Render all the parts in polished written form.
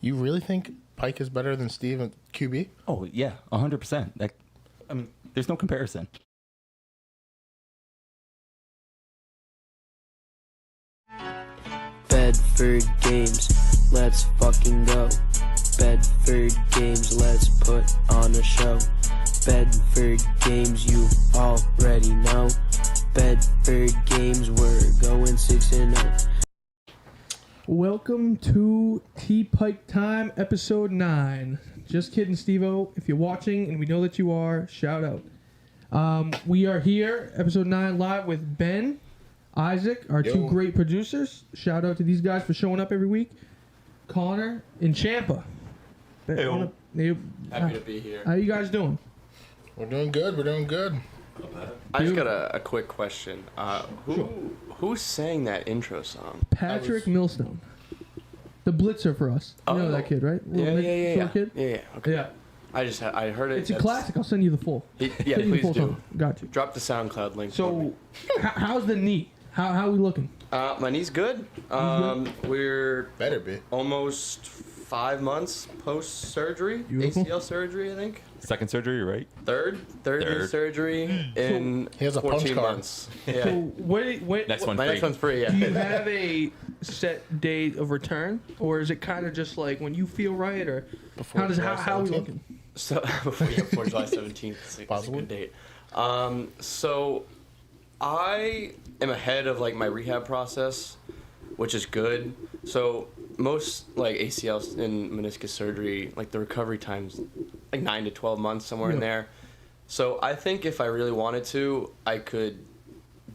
You really think Pike is better than Steve at QB? Oh, yeah, 100%. There's no comparison. Bedford Games, let's fucking go. Bedford Games, let's put on a show. Bedford Games, you already know. Bedford Games, we're going 6-0. Welcome to T-Pike Time, Episode 9. Just kidding, Steve-O. If you're watching, and we know that you are, shout out. We are here, Episode 9, live with Ben, Isaac, our two great producers. Shout out to these guys for showing up every week. Connor and Champa. Happy to be here. How you guys doing? We're doing good. I just got a quick question. Who sang that intro song? Patrick Millstone. The Blitzer for us. You know that kid, right? Yeah. Kid? Yeah. Okay. Yeah. I heard it. It's a classic. I'll send you the full. Yeah, please do. Song. Got you. Drop the SoundCloud link. So, how's the knee? How are we looking? My knee's good. We're Better be. almost 5 months post surgery, Beautiful. ACL surgery, I think. Second surgery, right? Third knee surgery in He has a punch 14 card. months. Yeah. So, what, Next one My free. next one's free. Yeah. do you have a set date of return, or is it kind of just like when you feel right, or Before July how are we 17th? looking? So before July 17th, it's a Possible. good date. So I am ahead of like my rehab process, which is good. So most like ACL and meniscus surgery, like the recovery time's like 9 to 12 months, somewhere in there. So I think if I really wanted to, I could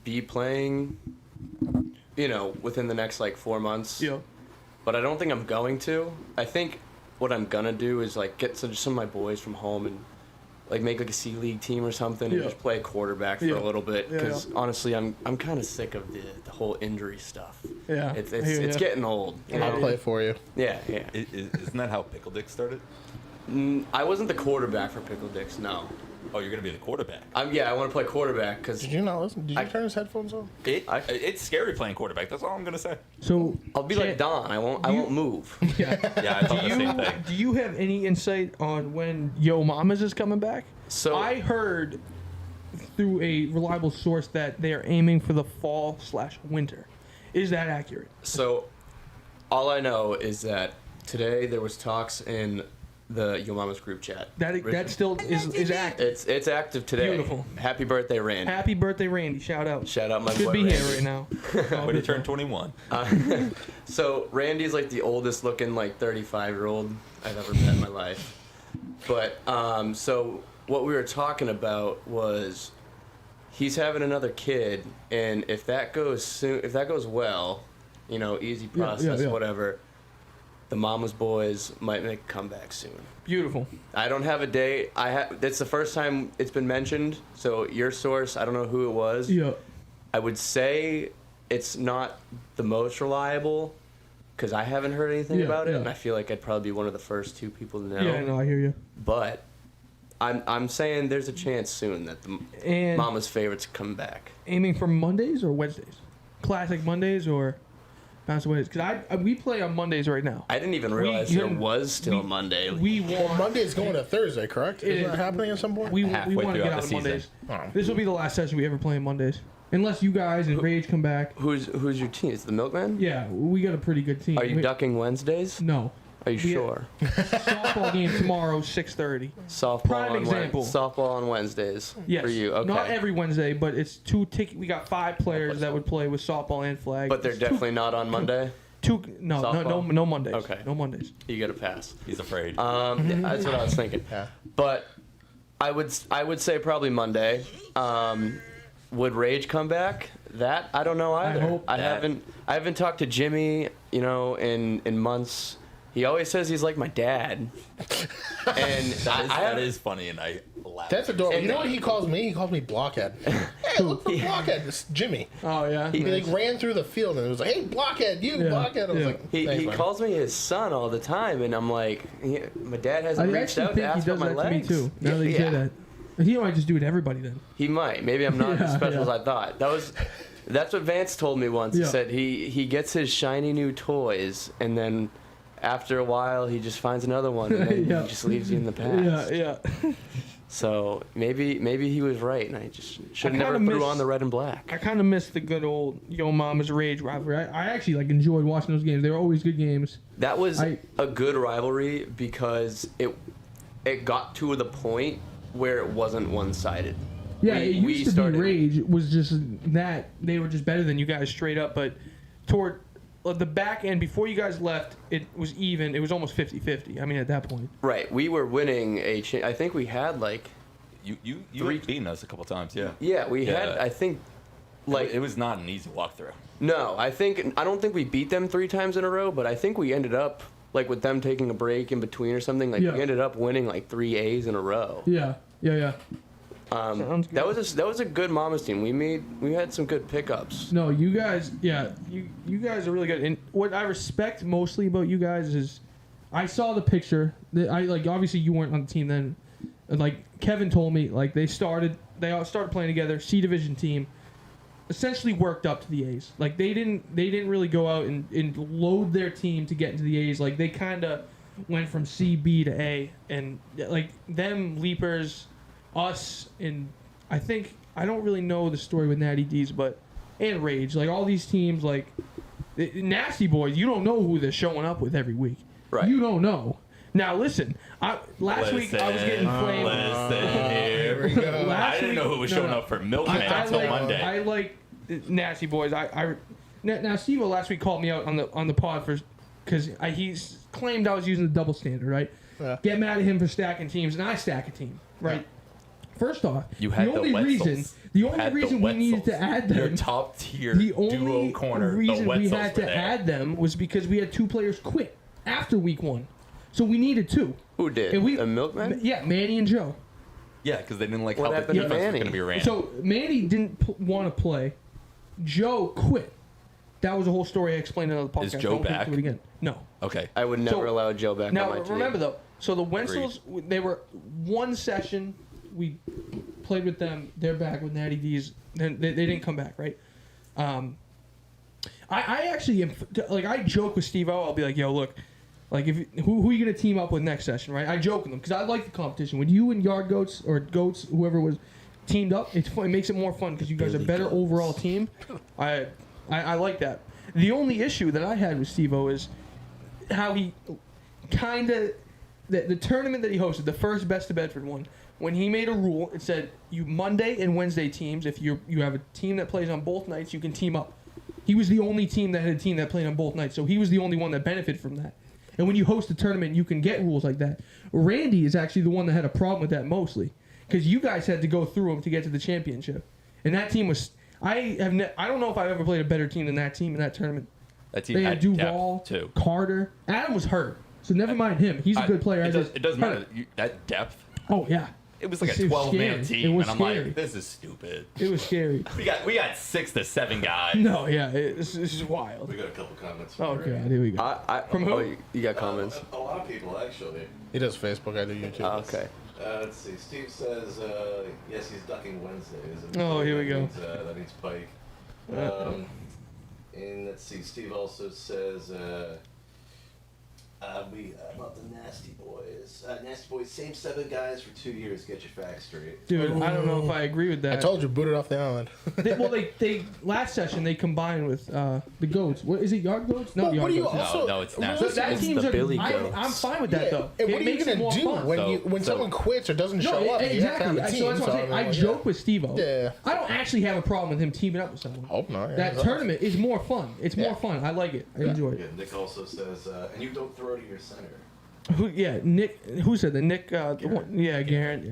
be playing, within the next like 4 months. Yeah. But I don't think I'm going to. I think what I'm gonna do is like get some of my boys from home and like make like a C League team or something and just play quarterback for a little bit, because honestly I'm kind of sick of the whole injury stuff. Yeah. It's getting old. I'll play for you. Yeah. Isn't that how Pickle Dick started? I wasn't the quarterback for Pickle Dicks. No. Oh, you're gonna be the quarterback. I want to play quarterback because Did you not listen? Did you turn his headphones on? It's scary playing quarterback. That's all I'm gonna say. So I'll be like Don. I won't move. Yeah, I thought the same thing. Do you have any insight on when Yo Mama's is coming back? So I heard through a reliable source that they are aiming for the fall/winter. Is that accurate? So all I know is that today there was talks in the Yo Mama's group chat. That still is active. It's active today. Beautiful. Happy birthday, Randy. Happy birthday, Randy! Shout out. Shout out my Should boy be Randy. here right now. When he turned 21. So Randy's like the oldest looking like 35-year-old I've ever met in my life. But so what we were talking about was he's having another kid, and if that goes well, easy process, whatever. The Mama's boys might make a comeback soon. Beautiful. I don't have a date. It's the first time it's been mentioned. So your source, I don't know who it was. Yeah. I would say it's not the most reliable because I haven't heard anything about it, and I feel like I'd probably be one of the first two people to know. Yeah, no, I hear you. But I'm saying there's a chance soon that the Mama's favorites come back. Aiming for Mondays or Wednesdays? Classic Mondays or bounce Wednesdays? Because we play on Mondays right now. I didn't even realize there was still a Monday. Well, Monday's going to Thursday, correct? Isn't that happening at some point? We Halfway want to get throughout out the on season. Mondays. This will be the last session we ever play on Mondays. Unless you guys and Rage come back. Who's your team? Is it the Milkman? Yeah, we got a pretty good team. Are you ducking Wednesdays? No. Are you sure? Softball game tomorrow, 6:30. Softball on Wednesdays. Yes. For you, okay. Not every Wednesday, but it's two tickets. We got 5 players that would play with softball and flag. But they're definitely not on Monday? No Mondays. Okay. No Mondays. You get a pass. He's afraid. That's what I was thinking. Yeah. But I would say probably Monday. Would Rage come back? That I don't know either. hope I haven't talked to Jimmy, in months. He always says he's like my dad. And that is funny, and I laugh. That's adorable. You know what he calls me? He calls me Blockhead. Hey, look for Blockhead. It's Jimmy. Oh, yeah? He ran through the field and it was like, hey, Blockhead, Blockhead. I was like, he thanks, man. calls me his son all the time, and I'm like, my dad hasn't reached out to ask he does about my that legs. to me too. Now that you say that, he might just do it to everybody then. He might. Maybe I'm not as special as I thought. That's what Vance told me once. He said he gets his shiny new toys, and then after a while, he just finds another one, and then Yeah. he just leaves you in the past. Yeah. So maybe he was right, and I just should I never kinda threw miss- on the red and black. I kind of miss the good old Yo Mama's Rage rivalry. I actually like enjoyed watching those games. They were always good games. That was I- a good rivalry because it got to the point where it wasn't one-sided. Yeah, We- it we used to started- be Rage. It was just that they were just better than you guys straight up. But toward the back end, before you guys left, it was even. It was almost 50-50. I mean, at that point. Right, we were winning I think we had like You had beaten us a couple times, yeah. we had Yeah. I think like It was not an easy walkthrough. no, I don't think we beat them 3 times in a row, but I think we ended up like with them taking a break in between or something. Like Yeah. we ended up winning like 3 A's in a row. Yeah. Sounds good. That was a good Mama's team. We had some good pickups. No, you guys. Yeah, you guys are really good. And what I respect mostly about you guys is, I saw the picture. I like obviously you weren't on the team then. And, like Kevin told me, like they all started playing together. C division team. Essentially worked up to the A's. Like they didn't really go out and load their team to get into the A's. Like they kind of went from C, B to A, and like them leapers, us, and I don't really know the story with Natty D's, but and Rage, like all these teams, like Nasty Boys, you don't know who they're showing up with every week. Right. You don't know. Now listen, last week I was getting flamed. Here we go. Last I didn't know who was week- showing no. up for Milkman I until like, Monday. I like Nasty Boys. Now Steve last week called me out on the pod because he's claimed I was using the double standard, right? Yeah. Get mad at him for stacking teams, and I stack a team, right? First off, You had the only the reason Wetzels. the You only had the reason we needed to Wetzels. add Your them, top tier the duo only corner, reason the we Wetzels had to were there. add them was because we had 2 players quit after week 1, so we needed 2. Who did? And The Milkman? Yeah, Manny and Joe. Yeah, because they didn't like What how the happened to defense was Manny? going to be ran. So Manny didn't want to play. Joe quit. That was a whole story I explained in another podcast. Is Joe I won't get back? into it again. No. okay. I would never allow Joe back Now on my team. remember though. So the Wenzels, they were one session. We played with them. They're back with Natty D's. Then they didn't come back, right? I actually am like I joke with Steve-O. I'll be like, yo, look, like if who are you gonna team up with next session, right? I joke with them because I like the competition. When you and Yard Goats or Goats, whoever was teamed up, it's fun. It makes it more fun because you guys are a better overall team. I like that. The only issue that I had with Steve-O is how he kind of the tournament that he hosted, the first Best of Bedford one. When he made a rule, it said you Monday and Wednesday teams. If you have a team that plays on both nights, you can team up. He was the only team that had a team that played on both nights, so he was the only one that benefited from that. And when you host a tournament, you can get rules like that. Randy is actually the one that had a problem with that mostly, because you guys had to go through him to get to the championship, and that team was. I don't know if I've ever played a better team than that team in that tournament. That team They had had Duval, depth, too. Carter. Adam was hurt, so never mind him. He's a good player. It doesn't matter. That depth. Oh yeah, It was like It a was 12-man scary. team, It was and I'm scary. like, this is stupid. it was scary. We got 6 to 7 guys. No, yeah, this is wild. We got a couple comments. Oh from god, here we go. From who? you got comments? A lot of people actually. He does Facebook. I do YouTube. Okay. Let's see. Steve says yes, he's ducking Wednesdays. Oh, here we go. That means Pike. And let's see. Steve also says about the Nasty Boys. Nasty Boys, same 7 guys for 2 years. Get your facts straight. Dude, I don't know if I agree with I that. told you, boot it off the island. They last session they combined with the goats. What is it? Yard Goats? No, But Yard what do you Goats. also? No, it's what not. is So it? that It's team's the a, Billy I, Goats. I'm fine with that Yeah, though. and It what are you makes it gonna more do fun. when someone quits or doesn't No, show up? You have to have exactly. a So team. that's what I'm saying. I yeah. joke with Steve-O. Yeah. I don't actually have a problem with him teaming up with someone. Hope not. Yeah, That it's tournament is more fun. It's more Yeah. fun. I like it. I enjoy Yeah, it. Nick also says, and you don't throw to your center. Nick. Who said that? Nick. The one, yeah, Garrett.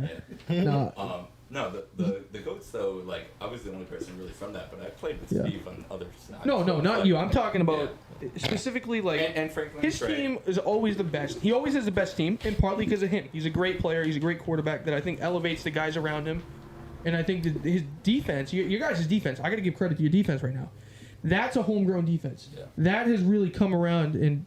Yeah. No. No, the goats though. Like I was the only person really from that, but I played with Yeah. Steve on other sides. No, So it's not like- you. I'm talking about specifically like And Franklin his Trey. team is always the best. He always has the best team, and partly because of him. He's a great player. He's a great quarterback that I think elevates the guys around him. And I think that his defense, your guys' defense, I got to give credit to your defense right now. That's a homegrown defense. Yeah. That has really come around, and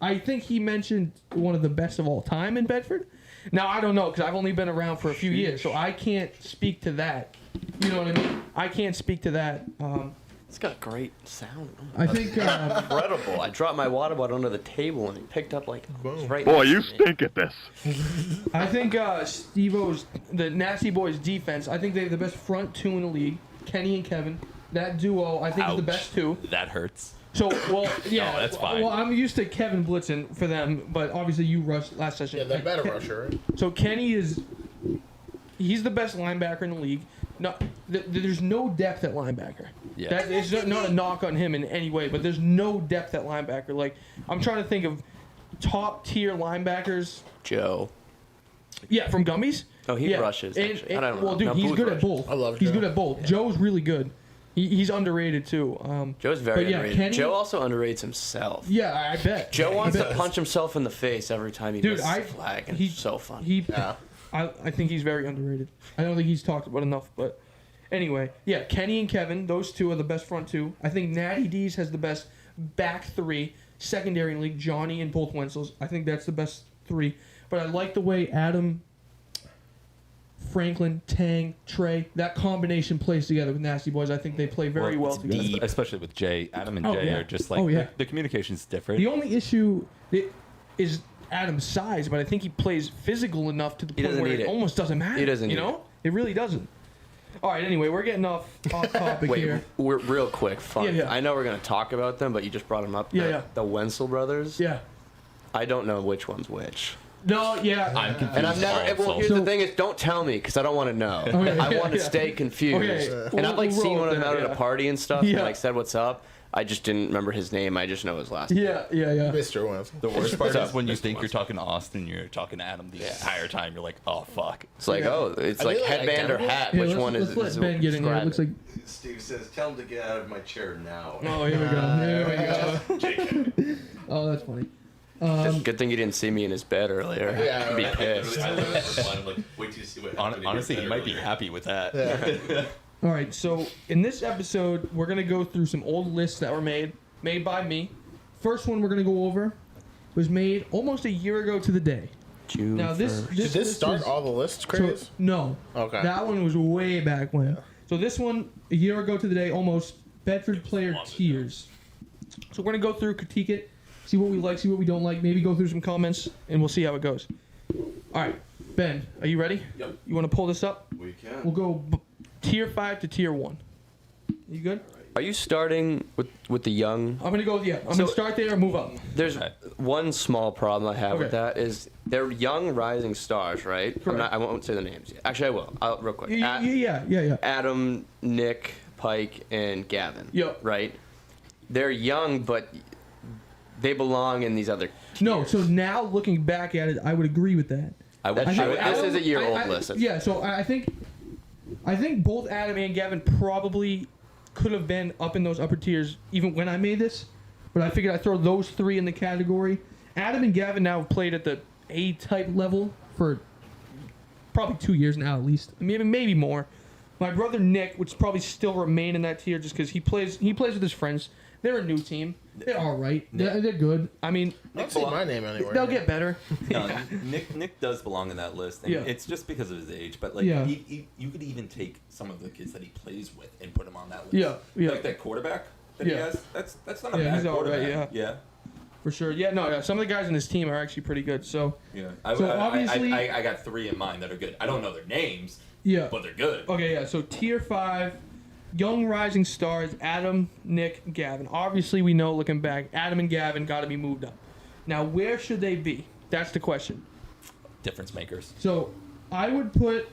I think he mentioned one of the best of all time in Bedford. Now, I don't know, because I've only been around for a few years, so I can't speak to that. You know what I mean? I can't speak to that. It's got a great sound. I think Incredible. I dropped my water bottle under the table and it picked up like it was right Boy, next you to me. stink at this. I think Steve-O's, the Nasty Boys defense, I think they have the best front two in the league. Kenny and Kevin. That duo, I think, is the Ouch. best two. That hurts. So, well, yeah. No, that's fine. Well, I'm used to Kevin blitzing for them, but obviously you rushed last session. Yeah, they're better rusher. Right? So Kenny he's the best linebacker in the league. No, there's no depth at linebacker. Yeah. That is not a knock on him in any way, but there's no depth at linebacker. Like, I'm trying to think of top tier linebackers. Joe. Yeah, from Gummies. Oh, he Yeah. rushes. Actually. I don't know. Well, dude, No, he's Booth good at rushes. both. I love He's Joe. good at both. Joe's really good. He's underrated too. Joe's very but yeah, underrated. Kenny, Joe also underrates himself. Yeah, I bet. Joe wants I to bet. punch himself in the face every time he Dude, misses a flag, and he's it's so fun. Yeah. I think he's very underrated. I don't think he's talked about enough, but anyway, yeah, Kenny and Kevin, those two are the best front two. I think Natty D's has the best back three, secondary in the league, Johnny and both Wenzels. I think that's the best three. But I like the way Adam, Franklin, Tang, Trey, that combination plays together with Nasty Boys. I think they play very well it's together. deep. Especially with Jay. Adam and Oh, Jay yeah. are just like, Oh, yeah. the communication's different. The only issue is Adam's size, but I think he plays physical enough to the point doesn't where need it it. almost doesn't matter. He doesn't you need know? It really doesn't. All right, anyway, we're getting off topic Wait, here. we're real quick. Fun. Yeah, yeah. I know we're gonna talk about them, but you just brought them up. Yeah, the, yeah. The Wenzel brothers. Yeah. I don't know which one's which. No, yeah. I'm confused. And I've never. Well, here's So- the thing: is don't tell me because I don't want to know. Okay, I yeah, want to yeah. stay confused. Okay, And I've like we'll seen roll one of with them that, out at yeah. a party and stuff, Yeah. and like said what's up. I just didn't remember his name. I just know his last. name. Yeah. Mr. Wenzel. The worst part So- is when you think you're talking to Austin, you're talking to Adam the entire time. You're like, oh, fuck. It's like it's I like really like headband or Tambo. hat. Yeah, Which let's, one is? let's let Ben get in here. It looks like. Steve says, "Tell him to get out of my chair now." Oh, here we go. Here we go. Oh, that's funny. Good thing you didn't see me in his bed earlier. Yeah, I'd be right. pissed. I literally responded, I'm like, wait till you see what happened. Honestly, he might be happy with that. All right, so in this episode, we're gonna go through some old lists that were made by me. First one we're gonna go over was made almost a year ago to the day. June Now this 1st. Did this this start was- all the lists, so, Chris? no. Okay. That one was way back when. So this one a year ago to the day, almost Bedford player tiers. So we're gonna go through, critique it, see what we like, see what we don't like, maybe go through some comments, and we'll see how it goes. All right, Ben, are you ready? Yep. You want to pull this up? We can. We'll go tier 5 to tier 1. You good? Are you starting with the young? I'm gonna go. Yeah, I'm So- gonna start there and move up. There's one small problem I have with Okay. that is they're young rising stars, right? Correct. I won't say the names yet. Actually, I will. Real quick. Yeah. Adam, Nick, Pike, and Gavin. Yep. Right? They're young, but they belong in these other. No, so now looking back at it, I would agree with that. I would That's I true. think This Adam- is a year-old I- list. Yeah, so I think both Adam and Gavin probably could have been up in those upper tiers even when I made this, but I figured I'd throw those three in the category. Adam and Gavin now have played at the A-type level for probably 2 years now at least. I mean, maybe more. My brother Nick would probably still remain in that tier just because he plays with his friends. They're a new team. They're all right. They're good. I mean, I don't see my name anywhere. they'll get better. No, Nick does belong in that list, and Yeah. it's just because of his age. But like, Yeah. you could even take some of the kids that he plays with and put him on that list. Yeah. Like that quarterback that Yeah. he has. That's not a Yeah, bad he's all right, quarterback. yeah. For sure. Yeah, no, some of the guys in this team are actually pretty good. So, Yeah. So obviously- I got three in mind that are good. I don't know their names, yeah. but they're good. Okay, yeah. So tier 5, young rising stars, Adam, Nick, Gavin. Obviously, we know looking back, Adam and Gavin got to be moved up. Now, where should they be? That's the question. Difference makers. So, I would put.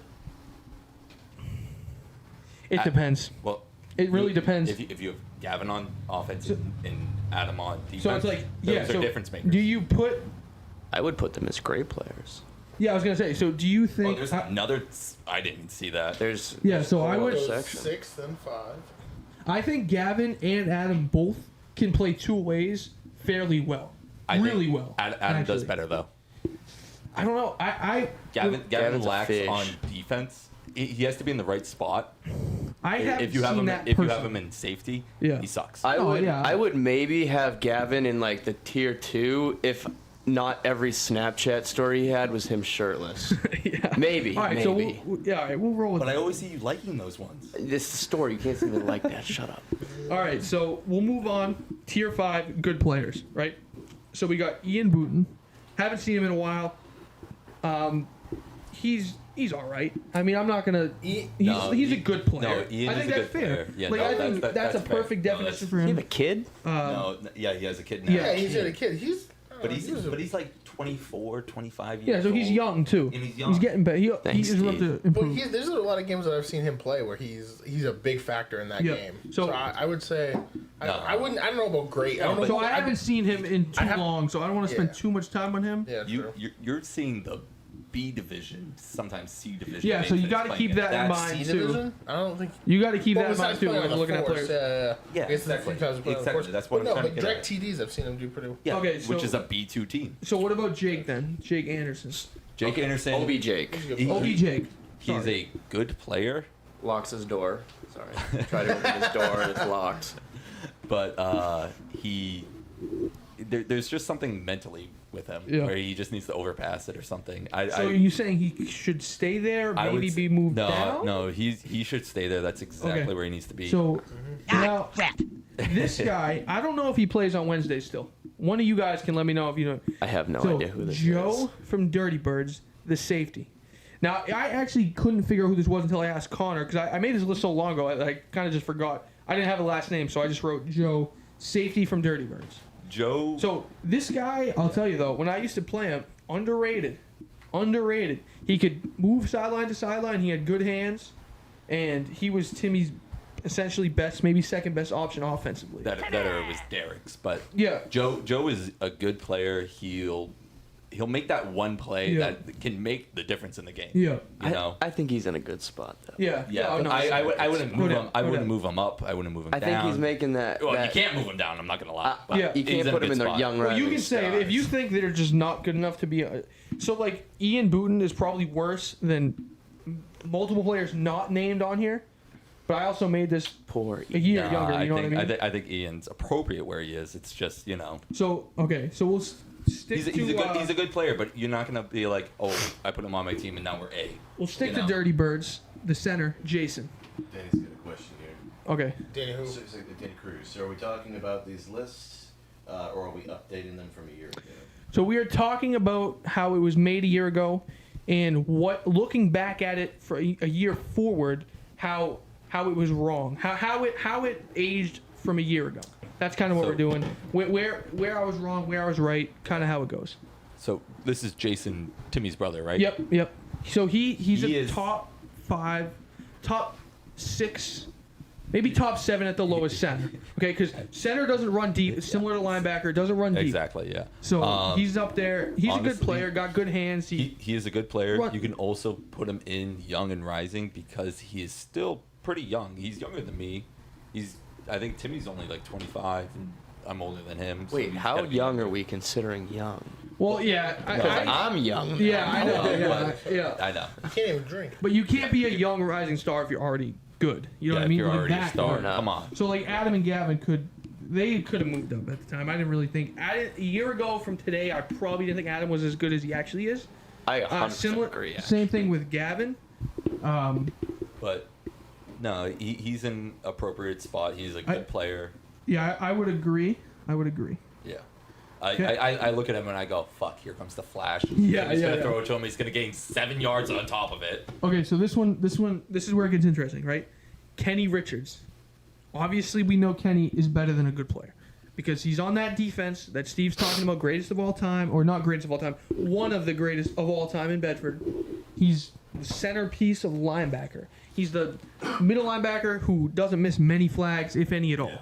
It depends. Well, It really depends. If you have Gavin on offense and Adam on defense, So it's like, those yeah. are So difference makers. do you put? I would put them as great players. Yeah, I was gonna say. So do you Oh, think? there's another. I didn't see that. There's Yeah, so I would- Goes section. 6th and 5. I think Gavin and Adam both can play two ways fairly well. I think Really well. Adam does actually. better though. I don't know. Gavin Gavin's a lacks fish. on defense. He has to be in the right spot. I haven't If you have seen him, that if you have person. him in safety, Yeah. he sucks. I Oh, would yeah. I would maybe have Gavin in like the tier 2 if not every Snapchat story he had was him shirtless. Yeah. Maybe. All right, maybe. so all right, we'll roll with But I that. always see you liking those ones. This is a story. You can't say anything like that. Shut up. All right, so we'll move on. Tier 5 good players, right? So we got Ian Booten. Haven't seen him in a while. He's all right. I mean, I'm not gonna. He's a good player. No, Ian I think is a that's good fair. player. Yeah, like no, I think that's a fair. perfect No, definition that's- for You have him. a kid? No, yeah, he has a kid now. Yeah. Yeah, he's a kid. But he's like 24, 25 years Yeah, so he's old. young too. And he's young. He's getting better. He Thanks, is rough Steve. to But improve. there's a lot of games that I've seen him play where he's a big factor in that Yeah. game. So- So I would say No. I wouldn't. I don't know about great. I don't know. So about, I haven't seen him in too I have- long, so I don't want to spend Yeah. too much time on him. Yeah, true. You're seeing the B division, sometimes C division. Yeah, so games you that got he's to keep playing that in That's- mind C too. division? I don't think. You got to keep Well, that in mind besides too playing when on you're the looking at force, players. Yeah, I guess that's exactly. because playing on the Exactly, force. that's what But I'm no, trying to but get direct TDs, I've seen him do pretty well. Yeah, Okay, which so- is a B2 team. So what about Jake then? Jake Anderson. Jake Anderson, Obi Jake OB Jake. he's Sorry. a good player, locks his door. Sorry. Try to open his door and it's locked. but there's just something mentally with him Yeah. where he just needs to overpass it or something. So are you saying he should stay there, I would maybe s- be moved no, down? No, he should stay there. That's exactly Okay. where he needs to be. So now this guy, I don't know if he plays on Wednesdays still. One of you guys can let me know if you know. I have no So idea who this Joe is. from Dirty Birds, the safety. Now I actually couldn't figure out who this was until I asked Connor because I made this list so long ago I kind of just forgot. I didn't have a last name, so I just wrote Joe, safety from Dirty Birds. Joe, So this guy, I'll tell you though, when I used to play him, underrated. He could move sideline to sideline. He had good hands, and he was Timmy's essentially best, maybe second best option offensively. that or it was Derek's, but Yeah. Joe is a good player. He'll make that one play Yeah. that can make the difference in the game. Yeah. You know. I think he's in a good spot though. Yeah. Yeah, Oh, but no, I wouldn't move No him. doubt, I no wouldn't doubt. move him up. I wouldn't move him I down. think he's making that. Well, you that can't move him down. I'm not gonna lie. But Yeah. you can't he's in a put him good in their spot. young Well, you rising can say stars. if you think they're just not good enough to be so like Ian Booten is probably worse than multiple players not named on here, but I also made this poor. a year Nah, younger. You know I think, what I mean? I think Ian's appropriate where he is. It's just So okay, so we'll stick he's to a good player, but you're not gonna be like, oh, I put him on my team and now we're A. we'll stick you to know. Dirty Birds. The center, Jason. Danny's got a question here. Okay. Danny, who? So, Danny Cruz. So are we talking about these lists, or are we updating them from a year ago? So we are talking about how it was made a year ago, and what looking back at it for a year forward, how it was wrong, how it aged from a year ago. That's kind of what So- we're doing. Where I was wrong, where I was right, kind of how it goes. So this is Jason, Timmy's brother, right? Yep. So he's He a is- top 5, top 6, maybe top 7 at the lowest center. Okay, because center doesn't run deep. It's similar to linebacker. It doesn't run deep. Exactly. Yeah. So he's up there. He's a good honestly, player. Got good hands. He is a good player. Run- You can also put him in young and rising because he is still pretty young. He's younger than me. I think Timmy's only like 25, and I'm older than him. so Wait, he's how gotta be young younger. are we considering young? Well, yeah. I'm young. Yeah, I know. Yeah. I know. You can't even drink. But you can't be a young rising star if you're already good. You know Yeah, what I if mean? you're Like already a that star, good. come on. So like Adam and Gavin could have moved up at the time. I didn't really think a year ago from today. I probably didn't think Adam was as good as he actually is. I 100% Similar, agree. same thing with Gavin. But no, he's in appropriate spot. He's a good player. Yeah, I would agree. Yeah. Okay. I look at him and I go, fuck, here comes the flash. Yeah, he's yeah, gonna yeah. throw it to him. He's gonna gain 7 yards on top of it. Okay, so this is where it gets interesting, right? Kenny Richards. Obviously, we know Kenny is better than a good player because he's on that defense that Steve's talking about, greatest of all time, or not greatest of all time, one of the greatest of all time in Bedford. He's the centerpiece of linebacker. He's the middle linebacker who doesn't miss many flags, if any at all.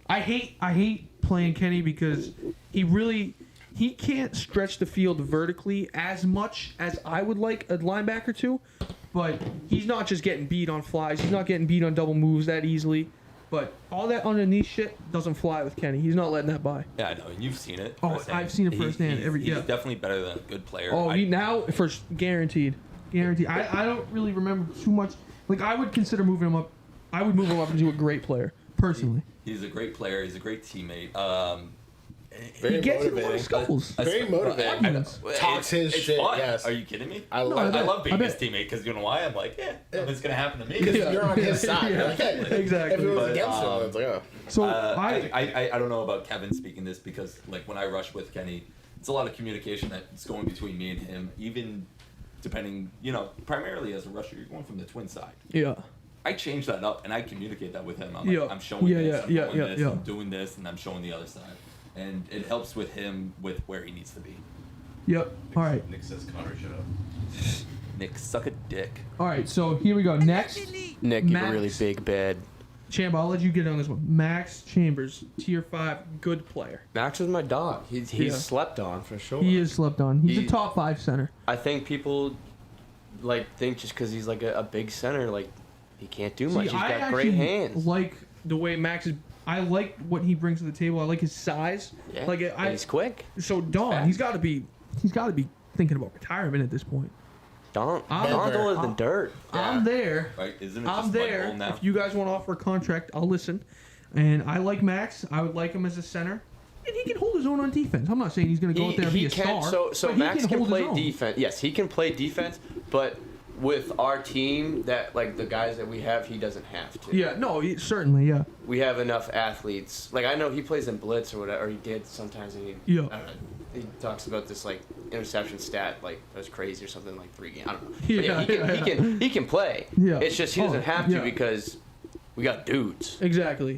I hate playing Kenny because he can't stretch the field vertically as much as I would like a linebacker to, but he's not just getting beat on flies. He's not getting beat on double moves that easily. But all that underneath shit doesn't fly with Kenny. He's not letting that by. Yeah, I know, and you've seen it. Oh, firsthand. I've seen it firsthand. He's Yeah. definitely better than a good player. Oh, he now for guaranteed. I don't really remember too much. Like I would consider moving him up. I would move him up into a great player personally. He's a great player. He's a great teammate. Very He gets in a lot of motivating. scuffles. Very motivating. Arguments. Talks his it's shit, fun. yes. Are you kidding me? I No, love I I it. love being I his bet. teammate because you know why? I'm like, it's gonna happen to me. Because Yeah. you're on his side. Yeah. You're like, hey, Exactly. If it was But, against him, it's like, oh. So I don't know about Kevin speaking this because like when I rush with Kenny, it's a lot of communication that's going between me and him. Even depending, primarily as a rusher, you're going from the twin side. yeah. I change that up and I communicate that with him. I'm Yeah. like, I'm showing Yeah, this, yeah, I'm yeah, going yeah, this, yeah. I'm doing this, and I'm showing the other side. And it helps with him with where he needs to be. Yep. All right. Nick says Connor, shut up. Nick, suck a dick. All right. So here we go. Next, Nick, you have Max. a really big bed. Champ, I'll let you get on this one. Max Chambers, tier 5, good player. Max is my dog. He's Yeah. slept on for sure. He is slept on. He's He- a top 5 center. I think people think just because he's like a big center, like he can't do much. See, He's I got great actually hands. like the way Max is. I like what he brings to the table. I like his size. Yeah, Like and he's quick. So Don, he's got to be thinking about retirement at this point. Don's I'm- older than I'm- dirt. I'm there. Right? Isn't it I'm just there. Mud Bowl now? If you guys want to offer a contract, I'll listen. And I like Max. I would like him as a center. And he can hold his own on defense. I'm not saying he's going to go out there and be a star. So but he Max can hold his play own. defense. Yes, he can play defense, but with our team, that like the guys that we have, he doesn't have to. Yeah, no, certainly, yeah. We have enough athletes. Like I know he plays in blitz or whatever, or he did sometimes. And he, Yeah. I don't know, he talks about this like interception stat, like that's crazy or something, like 3 games. I don't know. Yeah, But yeah. he can play. Yeah. It's just he Oh, doesn't have to yeah. because we got dudes. Exactly.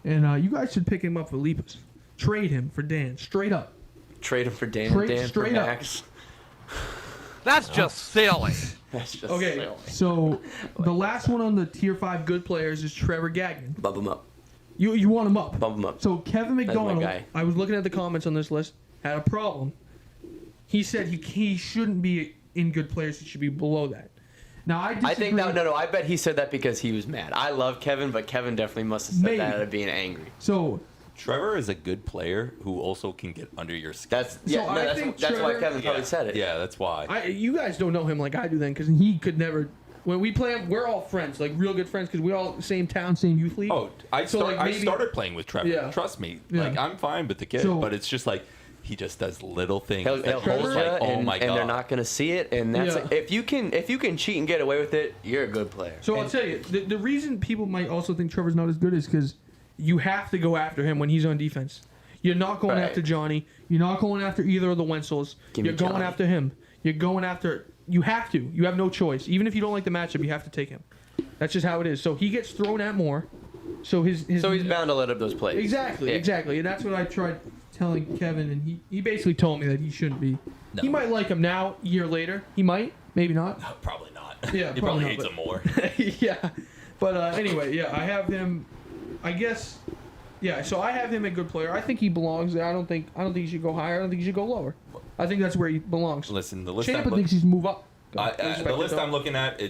And you guys should pick him up for Lipas. Trade him for Dan, straight up. Trade him for Dan. Trade Dan for straight up. Max. That's just silly. That's just Okay, silly. so the last one on the tier 5 good players is Trevor Gagnon. Bump him up. You want him up? Bump him up. So Kevin That's my McDonald, guy. I was looking at the comments on this list, had a problem. He said he shouldn't be in good players. He should be below that. Now I disagree. I think that no. I bet he said that because he was mad. I love Kevin, but Kevin definitely must have said Maybe. that out of being angry. So Trevor is a good player who also can get under your skin. I think that's why Trevor- Kevin probably said it. Yeah, that's why. you guys don't know him like I do then, because he could never. When we play him, we're all friends, like real good friends, because we all same town, same youth league. Oh, I started playing with Trevor. Yeah. Trust me. Yeah. Like I'm fine with the kid, So- but it's just like he just does little things. He'll that hold it's you, like, oh and, my god. and they're not gonna see it. And that's Yeah. if you can cheat and get away with it, you're a good player. So I'll tell you, the reason people might also think Trevor's not as good is because you have to go after him when he's on defense. You're not going Right. after Johnny. You're not going after either of the Wenzels. Give me You're going Johnny. after him. You're going after. You have to. You have no choice. Even if you don't like the matchup, you have to take him. That's just how it is. So he gets thrown at more. So his So he's bound to let up those plays. Exactly, Yeah. exactly. And that's what I tried telling Kevin, and he basically told me that he shouldn't be. No. He might like him now, a year later. He might, maybe not. No, probably not. Yeah, he probably probably not, hates but- him more. Yeah. But anyway, yeah, I have him. I guess. Yeah, so I have him a good player. I think he belongs there. I don't think he should go higher. I don't think he should go lower. I think that's where he belongs. Listen, the list Champa I'm thinks he's move up. the list I'm looking at,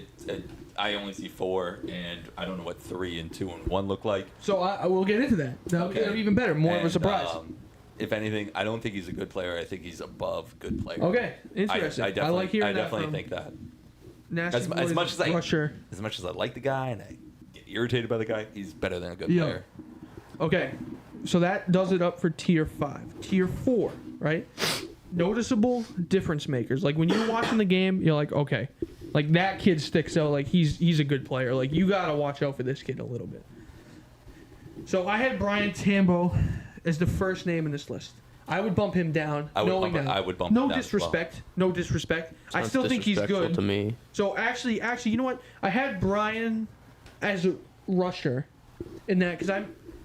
I only see 4, and I don't know what 3 and 2 and 1 look like. So I will get into that. That'll get even better. More of a And, surprise. If anything, I don't think he's a good player. I think he's above good player. Okay, interesting. I definitely, like hearing that definitely from think that. Nasty As Boys much as I Rusher. as much as I like the guy and I get irritated by the guy, he's better than a good Yeah. player. Okay, so that does it up for tier 5. Tier 4, right? Noticeable difference makers. Like when you're watching the game, you're like, okay, like that kid sticks out. Like he's a good player. Like you gotta watch out for this kid a little bit. So I had Brian Tambo as the first name in this list. I would bump him down. I would knowing bump- that. I would bump No him down as well. disrespect. No disrespect. I Sounds still think he's disrespectful good. to me. So actually, you know what? I had Brian as a rusher in that because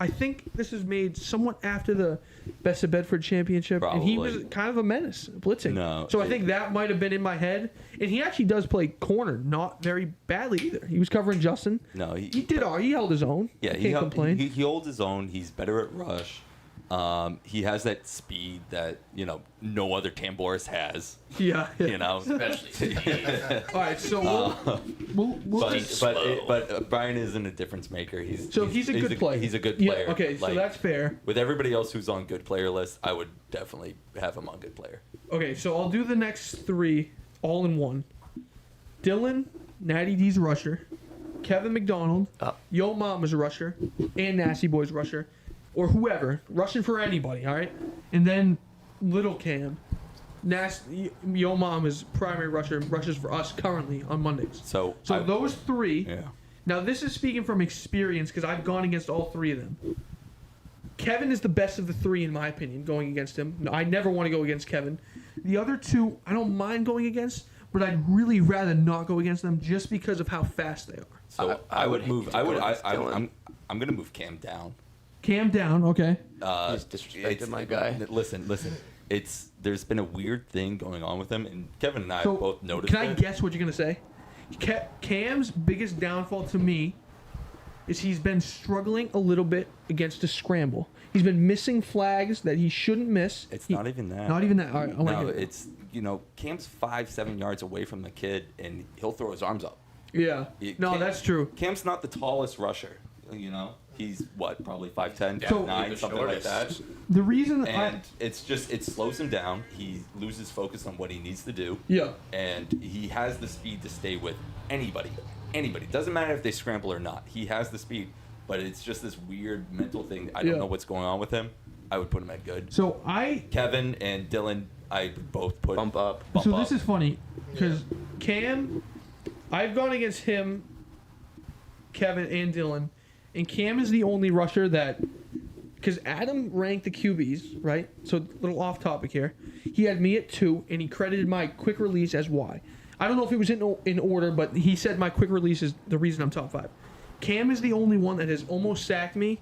I think this is made somewhat after the Best of Bedford championship, and he was Probably. kind of a menace blitzing. No, so I think that might have been in my head, and he actually does play corner, not very badly either. He was covering Justin. No, He did all. He held his own. Yeah, I he can't held- complain. He holds his own. He's better at rush. He has that speed that no other Tamboris has. yeah. You know, All right, so we'll just- but Brian isn't a difference maker. He's he's a good player. He's a good Yeah, player. okay, so Like, that's fair. with everybody else who's on good player list, I would definitely have him on good player. Okay, so I'll do the next 3 all in one. Dylan, Natty D's rusher. Kevin McDonald, Yo Mama's rusher, and Nasty Boy's rusher. or whoever, rushing for anybody, all right? And then little Cam, Yo Mom is primary rusher, rushes for us currently on Mondays. So Those three. Yeah. Now this is speaking from experience because I've gone against all three of them. Kevin is the best of the three in my opinion. Going against him, no, I never want to go against Kevin. The other two, I don't mind going against, but I'd really rather not go against them just because of how fast they are. So I I would would move. hate to I go would. against Dylan. I'm gonna move Cam down. Cam down, okay. He's disrespected my guy. Listen. There's been a weird thing going on with him, and Kevin and I So both noticed. can I guess what you're gonna say? Cam's biggest downfall to me is he's been struggling a little bit against the scramble. He's been missing flags that he shouldn't miss. It's not even that. Not even that. All right, I wanna No, hear it. it's Cam's 5-7 yards away from the kid, and he'll throw his arms up. Yeah. No, that's true. Cam's not the tallest rusher. He's what, probably 5'10", So- 5'9", something like that. The reason And it slows him down. He loses focus on what he needs to do. Yeah. And he has the speed to stay with anybody. Doesn't matter if they scramble or not. He has the speed, but it's just this weird mental thing. I don't know what's going on with him. I would put him at good. So Kevin and Dylan, I would both put Bump up. This is funny because Cam, I've gone against him, Kevin, and Dylan, and Cam is the only rusher that, because Adam ranked the QBs, right? So little off topic here. He had me at 2, and he credited my quick release as why. I don't know if it was in order, but he said my quick release is the reason I'm top 5. Cam is the only one that has almost sacked me,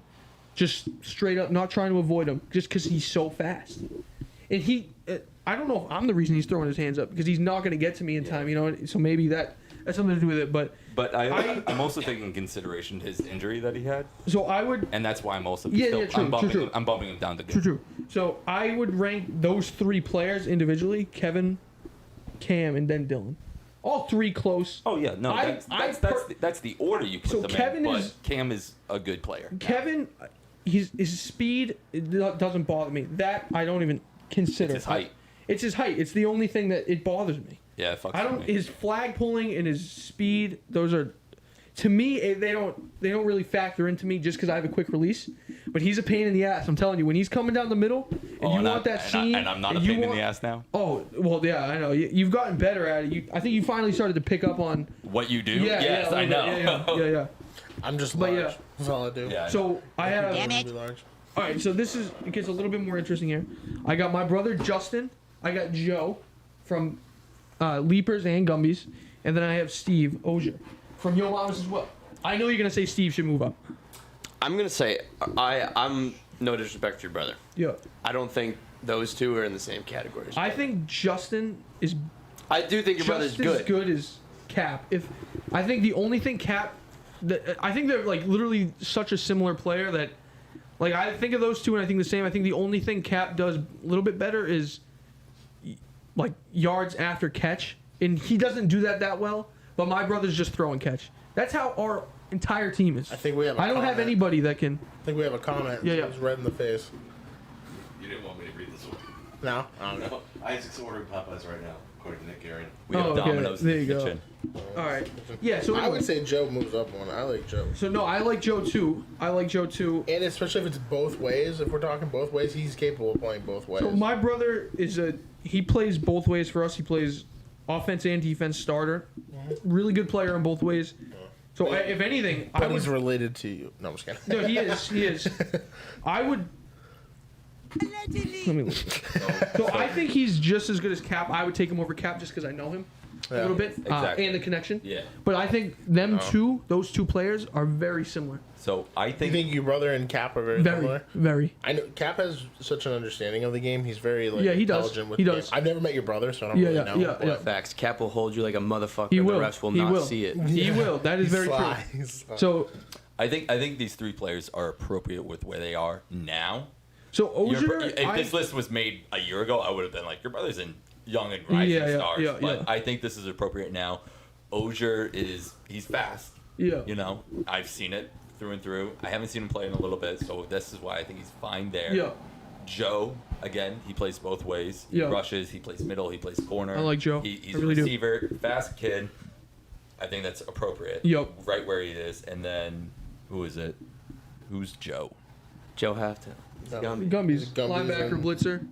just straight up, not trying to avoid him, just because he's so fast. And I don't know if I'm the reason he's throwing his hands up, because he's not going to get to me in time, So maybe that has something to do with it. But I'm also taking in consideration his injury that he had, so I would. and that's why I'm also True. I'm bumping him down to good. True. So I would rank those 3 players individually: Kevin, Cam, and then Dylan. All 3 close. Oh yeah, no, that's the order you put So them Kevin in. But is- Cam is a good player. Kevin, his speed doesn't bother me. That I don't even consider. It's his height. It's his height. It's the only thing that it bothers me. Yeah, it fucks I don't. with me. His flag pulling and his speed. Those are, to me, they don't really factor into me just because I have a quick release. But he's a pain in the ass. I'm telling you, when he's coming down the middle and you want that seam, and I'm not a pain in the ass now. Oh well, yeah, I know. You've gotten better at it. I think you finally started to pick up on. What you do? Yeah, yes, yeah, I know. Yeah. I'm just But large. yeah. That's all I do. Yeah. So I have. Damn it. Large. All right, so it gets a little bit more interesting here. I got my brother Justin. I got Joe from Leapers and Gumbies, and then I have Steve Ozier from Yo Mamas as well. I know you're gonna say Steve should move up. I'm gonna say I'm no disrespect to your brother. Yeah. I don't think those two are in the same categories. I think Justin is I do think your brother's just as good. good as Cap. I think the only thing Cap, I think they're like literally such a similar player that, like I think of those two and I think the same. I think the only thing Cap does a little bit better is like yards after catch, and he doesn't do that well. But my brother's just throw and catch. That's how our entire team is. I think we have. I don't have anybody that can. I think we have a comment. Yeah. It's red in the face. You didn't want me to read this one. No, I don't know. No, Isaac's ordering Popeyes right now, according to Nick Garion. We have Oh, okay. Domino's There in you the go. kitchen. All right. Yeah. So I anyway. would say Joe moves up one. I like Joe. So no, I like Joe too. And especially if it's both ways. If we're talking both ways, he's capable of playing both ways. So my brother he plays both ways for us. He plays offense and defense starter. Really good player in both ways. So if anything, but I would. he's related to you. No, I'm just kidding. No, he is. He is. I would. Let me look. So I think he's just as good as Cap. I would take him over Cap just because I know him a little bit Exactly. and the connection. Yeah. But I think those two players are very similar. So I You think think your brother and Cap are very Very, similar? very. I know Cap has such an understanding of the game. He's very like Yeah, he does. intelligent with He the does. game. I've never met your brother, so I don't Yeah, really yeah, know. yeah, but yeah. Facts. Cap will hold you like a motherfucker. He and will. The rest will He not will. see it. He will. That is He's very sly. true. He's sly. So I think these 3 players are appropriate with where they are now. Ozier, If this list was made a year ago, I would have been like, your brother's in young and rising stars. yeah, but yeah. I think this is appropriate now. Ozier he's fast. Yeah. I've seen it through and through. I haven't seen him play in a little bit, so this is why I think he's fine there. Yeah. Joe, again, he plays both ways. He Yeah. rushes, he plays middle, he plays corner. I like Joe. He's I really a do. receiver, fast kid. I think that's appropriate. Yep. Right where he is. And then, who is it? Who's Joe? Joe Halfton. No. Gumby. Gumby's Gumby's linebacker, and- blitzer,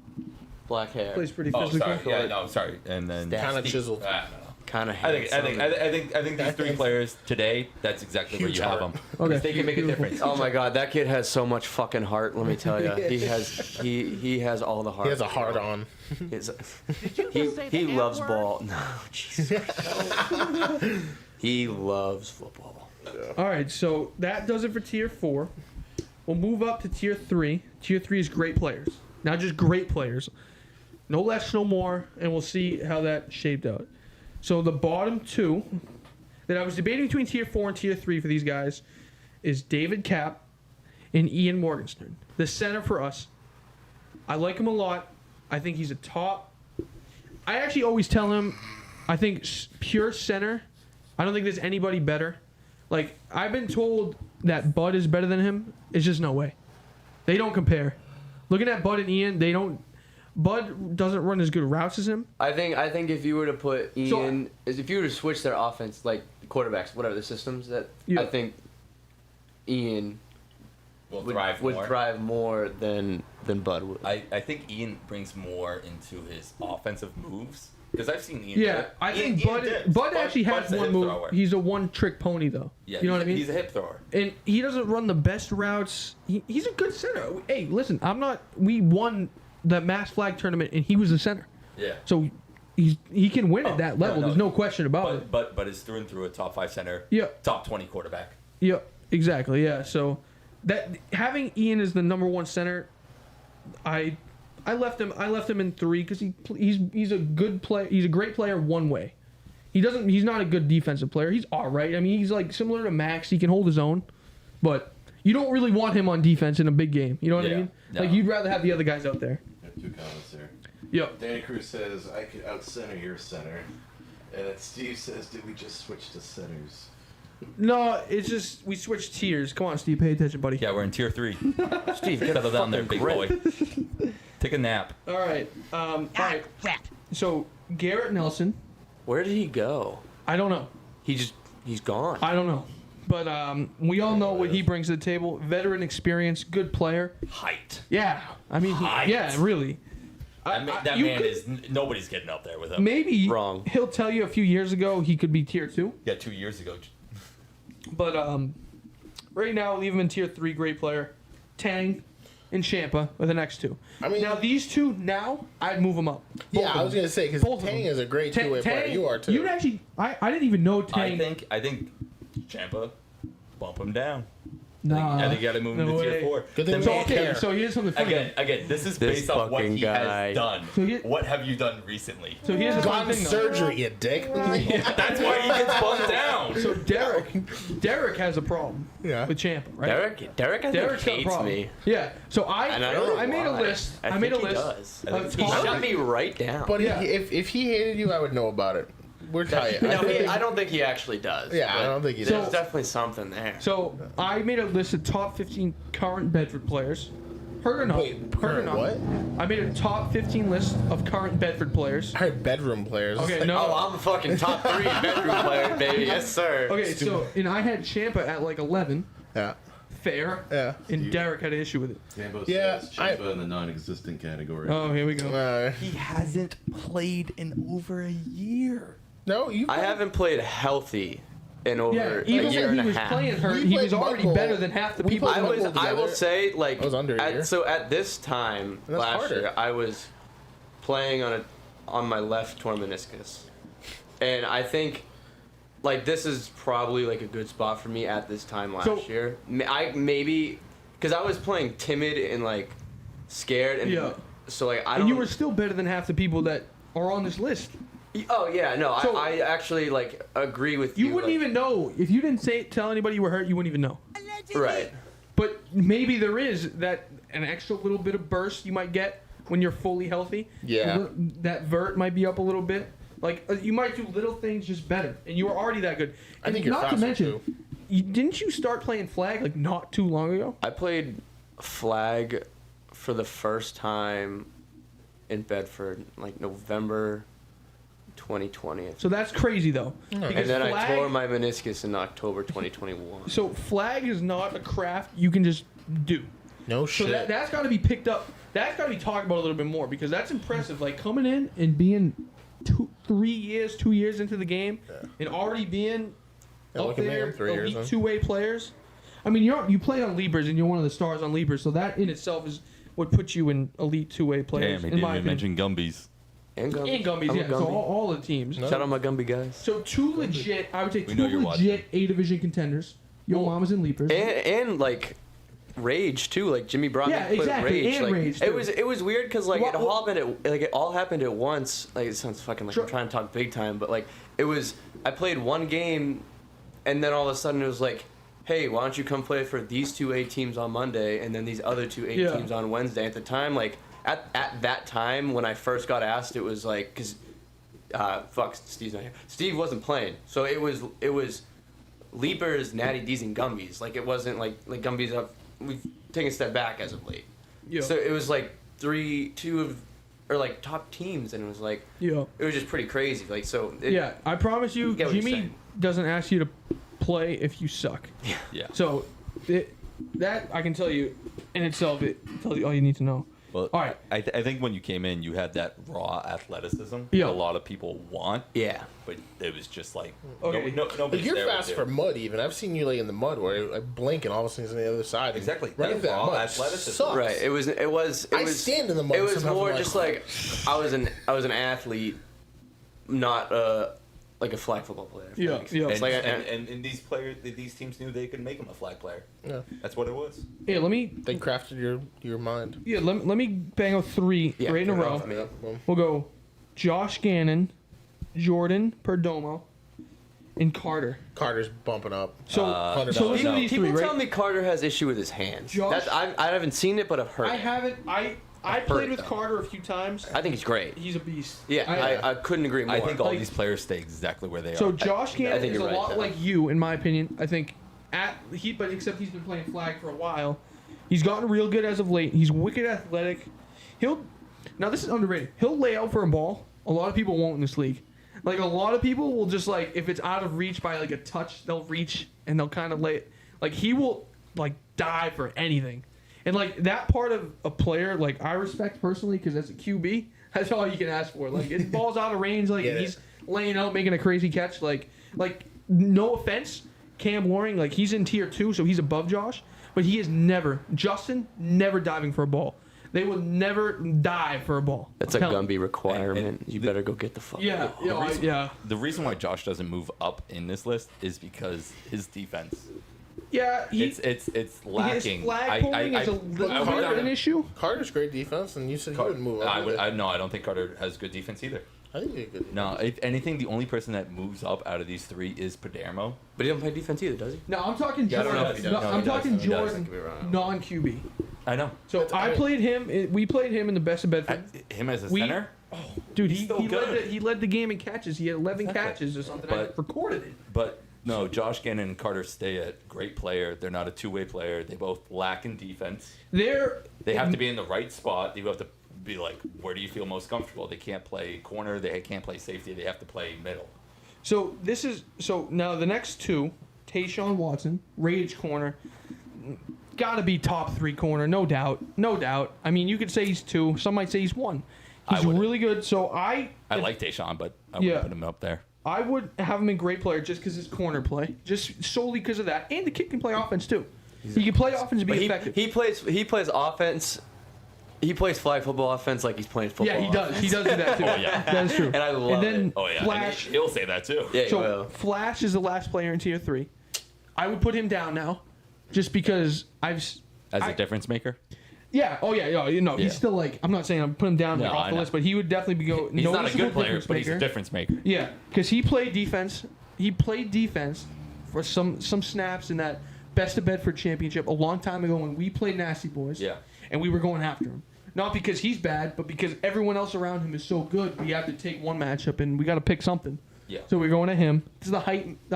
Black hair. plays pretty Oh, physical. sorry. Yeah, no, sorry. And then Kind of Steve. chiseled. I don't know. Kind of I think these three players today. That's exactly where Huge you have heart. them. Okay. They can make a difference. Oh my God, that kid has so much fucking heart. Let me tell you, he has all the heart. He has a heart on. He loves ball. No, Jesus. He loves football. All right, so that does it for tier 4. We'll move up to tier 3. Tier 3 is great players. Not just great players. No less, no more, and we'll see how that shaped out. So the bottom 2 that I was debating between tier 4 and tier 3 for these guys is David Kapp and Ian Morgenstern. The center for us. I like him a lot. I think he's a top. I actually always tell him, I think pure center, I don't think there's anybody better. Like, I've been told that Bud is better than him. It's just no way. They don't compare. Looking at Bud and Ian, they don't. Bud doesn't run as good routes as him. I think if you were to put Ian, if you were to switch their offense, like quarterbacks, whatever the systems, that Yeah. I think Ian Will would thrive more than Bud would. I think Ian brings more into his offensive moves because I've seen Ian. Yeah, I think Bud actually has Bud's a one hip move. thrower. He's a one-trick pony, though. Yeah, you know what I mean? He's a hip thrower. And he doesn't run the best routes. He's a good center. Hey, listen, we won the Mass Flag tournament, and he was the center. Yeah. So he can win at that level. no. There's no question about it. But is through and through a top 5 center. Yeah. Top 20 quarterback. Yeah, exactly. Yeah. So that having Ian as the number 1 center, I left him in 3 because he's a good player. He's a great player one way. He's not a good defensive player. He's all right. I mean, he's like similar to Max. He can hold his own, but you don't really want him on defense in a big game. You know what I mean? No. Like, you'd rather have the other guys out there. I have 2 comments there. Yep. Danny Cruz says, I could out-center your center. And then Steve says, did we just switch to centers? No, it's just we switched tiers. Come on, Steve, pay attention, buddy. Yeah, we're in tier 3. Steve, Settle down there, big boy. Take a nap. All right. All right. So Garrett Nelson, Where did he go? I don't know. He's gone. I don't know. But we all know what he brings to the table. Veteran experience, good player. Height. Yeah. I mean, Height. yeah, really. That you man could- is nobody's getting up there with him. Maybe Wrong. he'll tell you a few years ago he could be tier 2. Yeah, 2 years ago. But right now, leave him in tier 3, great player. Tang and Champa are the next 2. I mean, now, these 2, now, I'd move them up. Both yeah, of I was them. gonna say because Both of Tang them. is a great two-way player. You are too. You'd actually, I didn't even know Tang. I think Champa bump him down. Nah, I think you got to move him no to tier way. 4. Good thing The we So, man- don't okay, care. so here's something funny. Again, this is This based off what fucking he guy. has done. So he- What have you done recently? So here's the Gone funny thing, though. surgery, you dick. That's why he gets bumped down. So Derek has a problem Yeah. with Champa, right? Derek, I think Derek's got a hates problem. me. Yeah. So And I don't know made a why. list. I made a think he list. does. I think of he He top- shut me right down. But Yeah. if he hated you, I would know about it. We're tight. No, I don't think he actually does. Yeah, I but don't think he There's does. definitely something there. So I made a list of top 15 current Bedford players. Heard or not? Wait, Heard or current not? what? I made a top 15 list of current Bedford players. I heard bedroom players. Okay, no. Oh, I'm a fucking top 3 bedroom player, baby. Yes, sir. Okay, so and I had Champa at like 11. Yeah. Fair. Yeah. And Derek had an issue with it. Tambo Yeah, says Champa in the non-existent category. Oh, here we go. He hasn't played in over a year. No, you. I haven't played healthy in over Yeah, a even year when and he a was half. playing hurt, We he played was already Muggle. better than half the We people. played I Muggle will together. say, like, I was under a year. so at this time That's last harder. year, I was playing on my left torn meniscus, and I think like this is probably like a good spot for me at this time last So- year. I maybe because I was playing timid and like scared, and Yeah. so like I And don't. you were still better than half the people that are on this list. Oh yeah, no, So- I actually like agree with you. You wouldn't like, even know if you didn't tell anybody you were hurt. You wouldn't even know. right. But maybe there is that an extra little bit of burst you might get when you're fully healthy. Yeah. That vert might be up a little bit. Like you might do little things just better, and you were already that good. I And think you're not to faster, mention, too. didn't you start playing flag like not too long ago? I played flag for the first time in Bedford, like November 2020. So that's crazy though. Because And then I flag- tore my meniscus in October 2021. So flag is not a craft you can just do. No So shit. that's got to be picked up. That's got to be talked about a little bit more because that's impressive. Like coming in and being 2 years into the game, and already being Yeah, up look at me, there, I'm 3 years elite in. two-way players. I mean, you play on Libras and you're one of the stars on Libras, so that in itself is what puts you in elite two-way players. Damn, he in didn't my even opinion. mention Gumbies. And Gumby. And Gumbies, I'm a yeah. So Gumby. all the teams. Shout out my Gumby guys. So two legit, I would say We know two you're legit A division contenders. Your Well, mama's in Leapers. And like Rage too, like Jimmy brought Yeah, me put exactly, Rage. and Like, Rage, it too. was weird because like Well, it all happened at once. Like it sounds fucking like Sure. I'm trying to talk big time, but like it was. I played one game, and then all of a sudden it was like, hey, why don't you come play for these 2 A teams on Monday, and then these other 2 A Yeah. teams on Wednesday. At the time, like at that time when I first got asked, it was like because Steve's not here. Steve wasn't playing, so it was Leapers, Natty D's, and Gumbies. Like it wasn't like Gumbies up. We've taken a step back as of late. Yeah. So it was like like top teams, and it was like Yeah. it was just pretty crazy. Like so. Yeah, I promise you, get what you're Jimmy saying. doesn't ask you to play if you suck. Yeah. So that I can tell you in itself, it tells you all you need to know. Well, All right. I think when you came in, you had that raw athleticism Yeah. that a lot of people want. Yeah. But it was just like Okay. Like nobody's you're there fast with for it. mud. Even I've seen you like in the mud where I blink and all of a sudden it's on the other side. and Exactly. Running That through that raw mud athleticism. sucks. Right. It was. I stand in the mud It was sometimes, more I'm like- just like I was an athlete, not like a flag football player. if that Yeah, makes sense. yeah. And, Like, and these players, these teams knew they could make him a flag player. Yeah. That's what it was. Yeah, let me They crafted your mind. let me bang out three Yeah, right in a get it row. off me. Well, We'll go Josh Gannon, Jordan Perdomo, and Carter. Carter's bumping up. So $100. so listen to No. these People three, tell right? me Carter has issue with his hands. Josh- I haven't seen it, but I've heard. I it. haven't. I heard played it, with though. Carter a few times. I think he's great. He's a beast. Yeah, I couldn't agree more. I think all Like- these players stay exactly where they So are. Josh Gannon think is a you're right, lot though. like you, in my opinion. I think but except he's been playing flag for a while. He's gotten real good as of late. He's wicked athletic. Now this is underrated. He'll lay out for a ball. A lot of people won't in this league. Like a lot of people will just like if it's out of reach by like a touch, they'll reach and they'll kind of lay it. Like he will like die for anything. And like that part of a player, like I respect personally because as a QB, that's all you can ask for. Like it ball's out of range, like Get and it. he's laying out, making a crazy catch. Like no offense, Cam Loring, like he's in tier 2, so he's above Josh, but he is never diving for a ball. They will never dive for a ball. That's a Tell- Gumby requirement. You better go get the fuck. Yeah, out. yeah. The reason why Josh doesn't move up in this list is because his defense. Yeah, It's lacking. His flag pulling is a I little would bit not- of an issue. Carter's great defense, and you said he wouldn't move up. No, I don't think Carter has good defense either. I think he's good. No, if anything, the only person that moves up out of these three is Padermo. But he don't play defense either, does he? No, I'm talking Yeah, I don't Jordan. know if he does. No, No, I'm he does. talking He does. Jordan, Could be wrong. non-QB. I know. So I played him. We played him in the best of Bedford. Him as a We- center? Dude, he's he still good. he led the game in catches. He had 11 catches or something. I But- recorded it. But no, Josh Gannon and Carter Stayett, great player. They're not a two-way player. They both lack in defense. They have to be in the right spot. You have to be like, where do you feel most comfortable? They can't play corner. They can't play safety. They have to play middle. So now the next two, Tayshawn Watson, Rage corner, gotta be top 3 corner, no doubt. I mean, you could say he's 2. Some might say he's 1. He's wouldn't. really good. So I like Tayshawn, but I wouldn't Yeah. put him up there. I would have him in great player just because his corner play, just solely because of that, and the kid can play offense too. He can play offense and be But effective. he plays offense. He plays flag football offense like he's playing football. Yeah, he does. He does do that too. Oh, yeah. That is true. And I love And then it. Oh, yeah. Flash. And he'll say that too. Yeah, he So will. Flash is the last player in tier 3. I would put him down now, just because As a difference maker? Yeah. Oh yeah. You know, Yeah. he's still like I'm not saying I'm putting him down like, No, off I the know. list, but he would definitely be go. He's not a noticeable good player, difference but he's a maker. difference maker. Yeah, because he played defense. He played defense for some snaps in that Best of Bedford championship a long time ago when we played Nasty Boys. Yeah. And we were going after him. Not because he's bad, but because everyone else around him is so good. We have to take one matchup and we got to pick something. Yeah. So we're going at him. This is the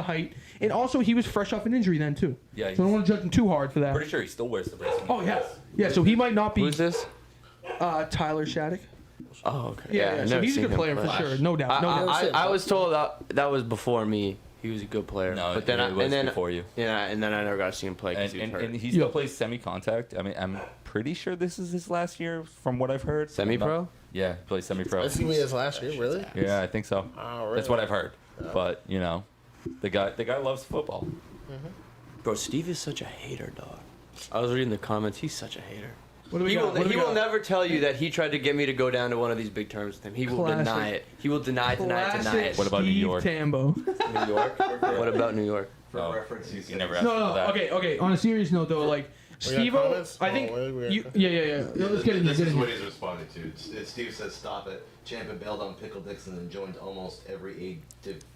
height, and also he was fresh off an injury then too. Yeah, So I don't want to judge him too hard for that. Pretty sure he still wears the bracelet. Oh yeah. Yeah. So he might not be. Who's this? Tyler Shattuck. Oh, okay. Yeah. I've so never he's a seen good him player play. for sure. No doubt. No doubt. I was told that was before me. He was a good player. No, but then it was and then before you. Yeah, and then I never got to see him play because he was And, hurt. and he still plays semi-contact. I mean, I'm pretty sure this is his last year, from what I've heard. Semi-pro? Yeah, he plays semi-pro. That's who he is last year, really? Yeah, I think so. Oh, really? That's what I've heard. But you know, the guy loves football. Bro, Steve is such a hater, dog. I was reading the comments. He's such a hater. What do we He got? will, What do we he will got? never tell you that he tried to get me to go down to one of these big tournaments with him. He will Classic. deny it. He will deny Classic it. What about New Steve York? Tambo. New York? What about New York? For Oh, reference, he you said- never asked No, for that. okay. On a serious note, though, like We got Steve-O, comments? I think Oh, we got- yeah. Let's get in. This Get is in. what he's responding to. Steve says, "Stop it." Champion bailed on Pickle Dixon and joined almost every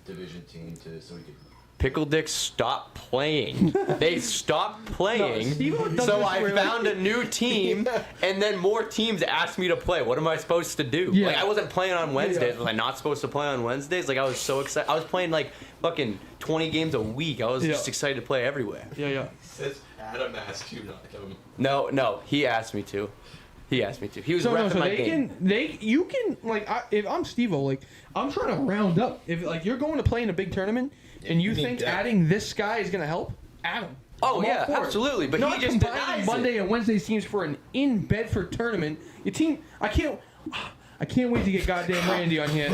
division team so he could. Pickle Dick stopped playing. They stopped playing. Steve-O does So this I where, found a new team, and then more teams asked me to play. What am I supposed to do? Yeah. Like, I wasn't playing on Wednesdays. Yeah. Was I not supposed to play on Wednesdays? Like, I was so excited. I was playing like fucking 20 games a week. I was just excited to play everywhere. Yeah. He says Adam asked you not to come. No, he asked me to. He asked me to. He was So repping my they game. you can like if I'm Steve-O, like I'm trying to round up. If like you're going to play in a big tournament and you you need think depth. adding this guy is gonna help, add him. Oh, I'm all yeah, for it. absolutely, but not he just combining denies Monday it. and Wednesday teams for an in Bedford tournament. Your team, I can't wait to get goddamn Randy on here.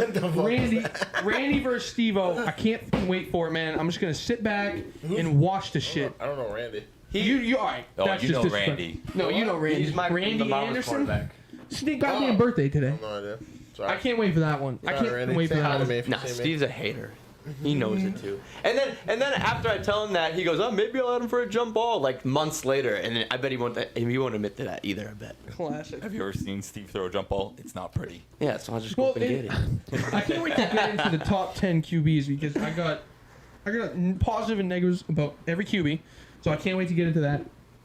Randy versus Steve-O. I can't fucking wait for it, man. I'm just gonna sit back and watch the shit. I don't know Randy. You all right? Oh, that's you just know disrespectful. Randy. No, you know Randy. He's my Randy the Mamas Anderson. quarterback. It's his goddamn Oh. birthday today. I have no idea. Sorry. I can't wait for that one. I Sorry, can't Randy. wait for Say that hi to one. me if you Nah, see me. Steve's a hater. He knows it too. And then after I tell him that, he goes, "Oh, maybe I'll add him for a jump ball." Like months later, and then I bet he won't admit to that either. I bet. Classic. Have you ever seen Steve throw a jump ball? It's not pretty. Yeah, so I'll just go Well, up and get it. I can't wait to get into the top 10 QBs because I got positive and negatives about every QB, so I can't wait to get into that.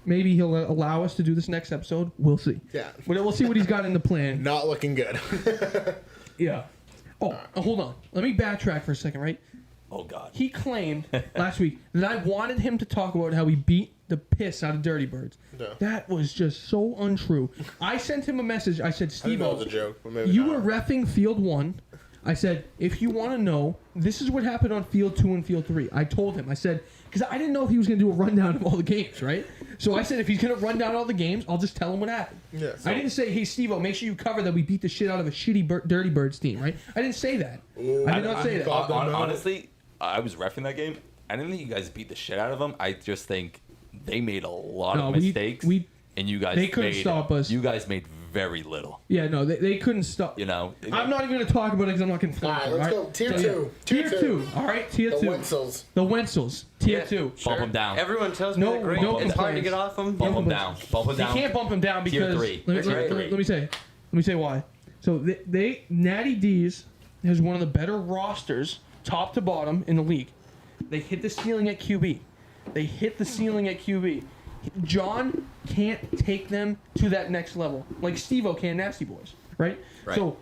Maybe he'll allow us to do this next episode. We'll see. Yeah. We'll see what he's got in the plan. Not looking good. Yeah. Oh, hold on. Let me backtrack for a second, right? Oh God. He claimed last week that I wanted him to talk about how he beat the piss out of Dirty Birds. No. That was just so untrue. I sent him a message. I said, I didn't know it Steve-O, was a joke. But maybe you not. were reffing field 1. I said, if you want to know, this is what happened on field 2 and field 3. I told him. I said, because I didn't know if he was going to do a rundown of all the games, right? So I said, if he's going to run down all the games, I'll just tell him what happened. Yeah. I didn't say, hey, Steve-O, make sure you cover that we beat the shit out of a shitty Dirty Birds team, right? I didn't say that. I did not say that. Honestly, I was reffing that game. I didn't think you guys beat the shit out of them. I just think they made a lot No, of we- mistakes, and you guys they couldn't stop us. You guys made very little. Yeah, no, they couldn't stop. You know, I'm not even going to talk about it because I'm not going to. All right, let's go. Tier 2. Tier 2. All right, Tier The 2. Wenzels. The Wenzels. Tier Yeah. 2. bump them down. Everyone tells me No- they're great. no It's hard to complaints. get off them. Bump them down. Bump them You down. can't bump them down Tier because three. Let Tier me three. let me say why. So they Natty D's has one of the better rosters, top to bottom, in the league. They hit the ceiling at QB. John can't take them to that next level like Steve-O can Nasty Boys, right? So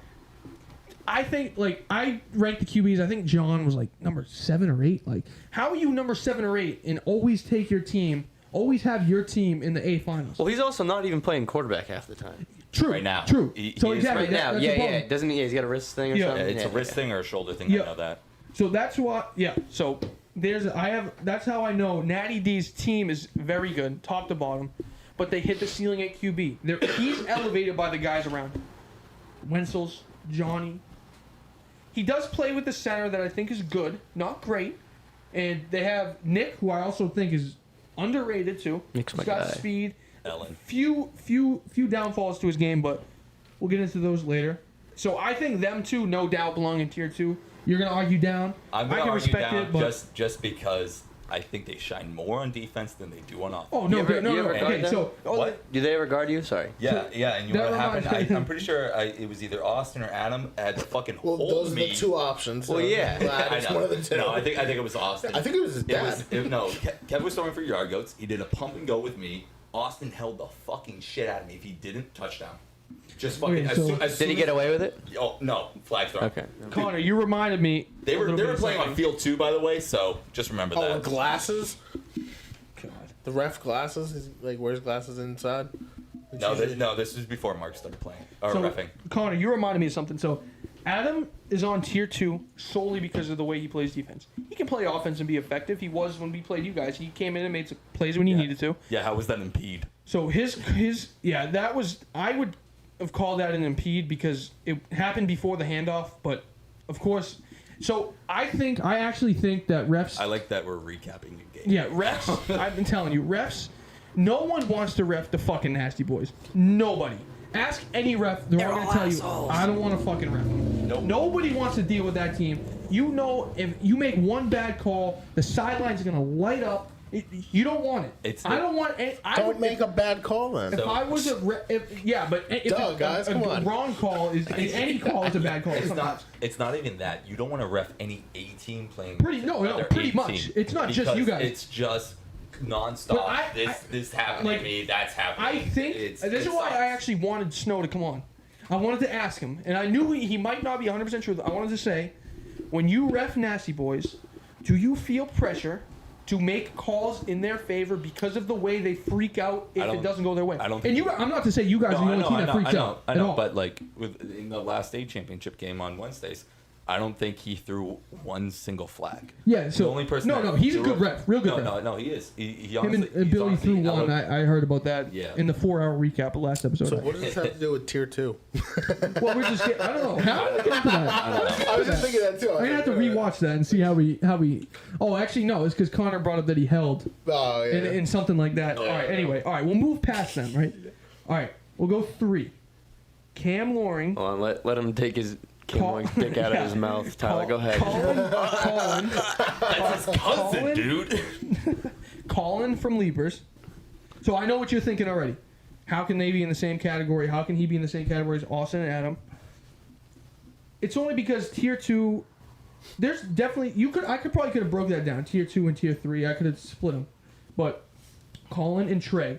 I think, like, I ranked the QBs. I think John was like number 7 or 8. Like, how are you number 7 or 8 and always have your team in the A finals? Well, he's also not even playing quarterback half the time. True. Right now. True. He So is exactly. Right now, that's the yeah. problem. Doesn't he? He's got a wrist thing or Yeah. something. It's a wrist thing or a shoulder thing. Yeah. I know that. So that's what. Yeah. So that's how I know Natty D's team is very good, top to bottom, but they hit the ceiling at QB. He's elevated by the guys around him. Wenzel's, Johnny. He does play with the center that I think is good, not great, and they have Nick, who I also think is underrated too. Nick's my He's got guy. speed. Ellen. Few downfalls to his game, but we'll get into those later. So I think them two, no doubt, belong in tier 2. You're gonna argue down. I'm I gonna can argue respect down it, but just because I think they shine more on defense than they do on offense. oh no, You ever- no, you no. ever guard Okay, them? so What? Do they ever guard you? Sorry. Yeah, yeah, and you know that what happened? reminds me- I'm pretty sure it was either Austin or Adam had to fucking Well, hold those are me. the 2 options. Well, so yeah. glad I it's know. one of the 2. No, I think it was Austin. I think it was his dad. No, Kev was throwing for yard goats. He did a pump and go with me. Austin held the fucking shit out of me. If he didn't, touchdown. Just fucking. Okay, as so- soon, as Did soon he get as- away with it? Oh no, flag throw. Okay. Connor, you reminded me. They a were little they bit were of playing on something. field 2, by the way. So just remember Oh, that. and glasses? God. The ref glasses? He, like, wears glasses inside? This was before Mark started playing or So, reffing. Connor, you reminded me of something. So, Adam is on tier 2 solely because of the way he plays defense. He can play offense and be effective. He was when we played you guys. He came in and made some plays when he needed to. Yeah, how was that impede? So that was, I would have called that an impede because it happened before the handoff, but of course. So I actually think that refs. I like that we're recapping the game. Yeah, refs. I've been telling you, refs. No one wants to ref the fucking Nasty Boys. Nobody. Ask any ref. They're all going to tell you, I don't want to fucking ref them. Nope. Nobody wants to deal with that team. You know, if you make one bad call, the sideline's going to light up. You don't want it. I don't want it. Don't make a bad call then. If I was a ref, guys, come on. Wrong call is any call is a bad call. It's not even that. You don't want to ref any A team playing. Pretty much. It's not just you guys. It's just nonstop. This happened to me. That's happening. I think this is why I actually wanted Snow to come on. I wanted to ask him, and I knew he might not be 100% true. I wanted to say, when you ref Nasty Boys, do you feel pressure to make calls in their favor because of the way they freak out if it doesn't go their way? I don't. I'm not to say you guys are the only team that freaks out. I know, but like in the last state championship game on Wednesdays, I don't think he threw one single flag. Yeah, so the only person. No, he's a good ref, real good ref. No, he is. He Him and Billy threw one. I heard about that in the 4-hour recap of last episode. So what does this have to do with tier 2? Well, we're just I don't know. How did we get to that? I was just thinking that too. I'm gonna have to rewatch that and see how we. Oh, actually, no. It's because Connor brought up that he held. Oh yeah. In something like that. All right. Anyway. All right. We'll move past them. Right. All right. We'll go 3. Cam Loring. Hold on. Let him take his dick out of his mouth. Tyler, go ahead. Colin. That's his cousin, dude. Colin from Leapers. So I know what you're thinking already. How can they be in the same category? How can he be in the same category as Austin and Adam? It's only because tier 2. There's definitely I could have broke that down. Tier 2 and tier 3. I could have split them, but Colin, Trey,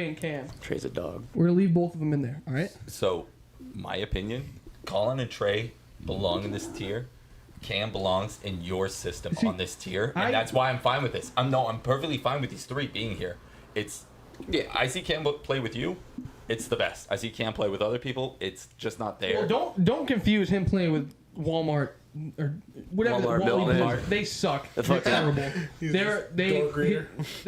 and Cam. Trey's a dog. We're gonna leave both of them in there. All right. So, my opinion, Colin and Trey belong in this tier. Cam belongs in your system on this tier, and that's why I'm fine with this. I'm perfectly fine with these 3 being here. I see Cam play with you. It's the best. I see Cam play with other people. It's just not there. Well, don't confuse him playing with Walmart or whatever. Walmart. They suck. They're terrible. They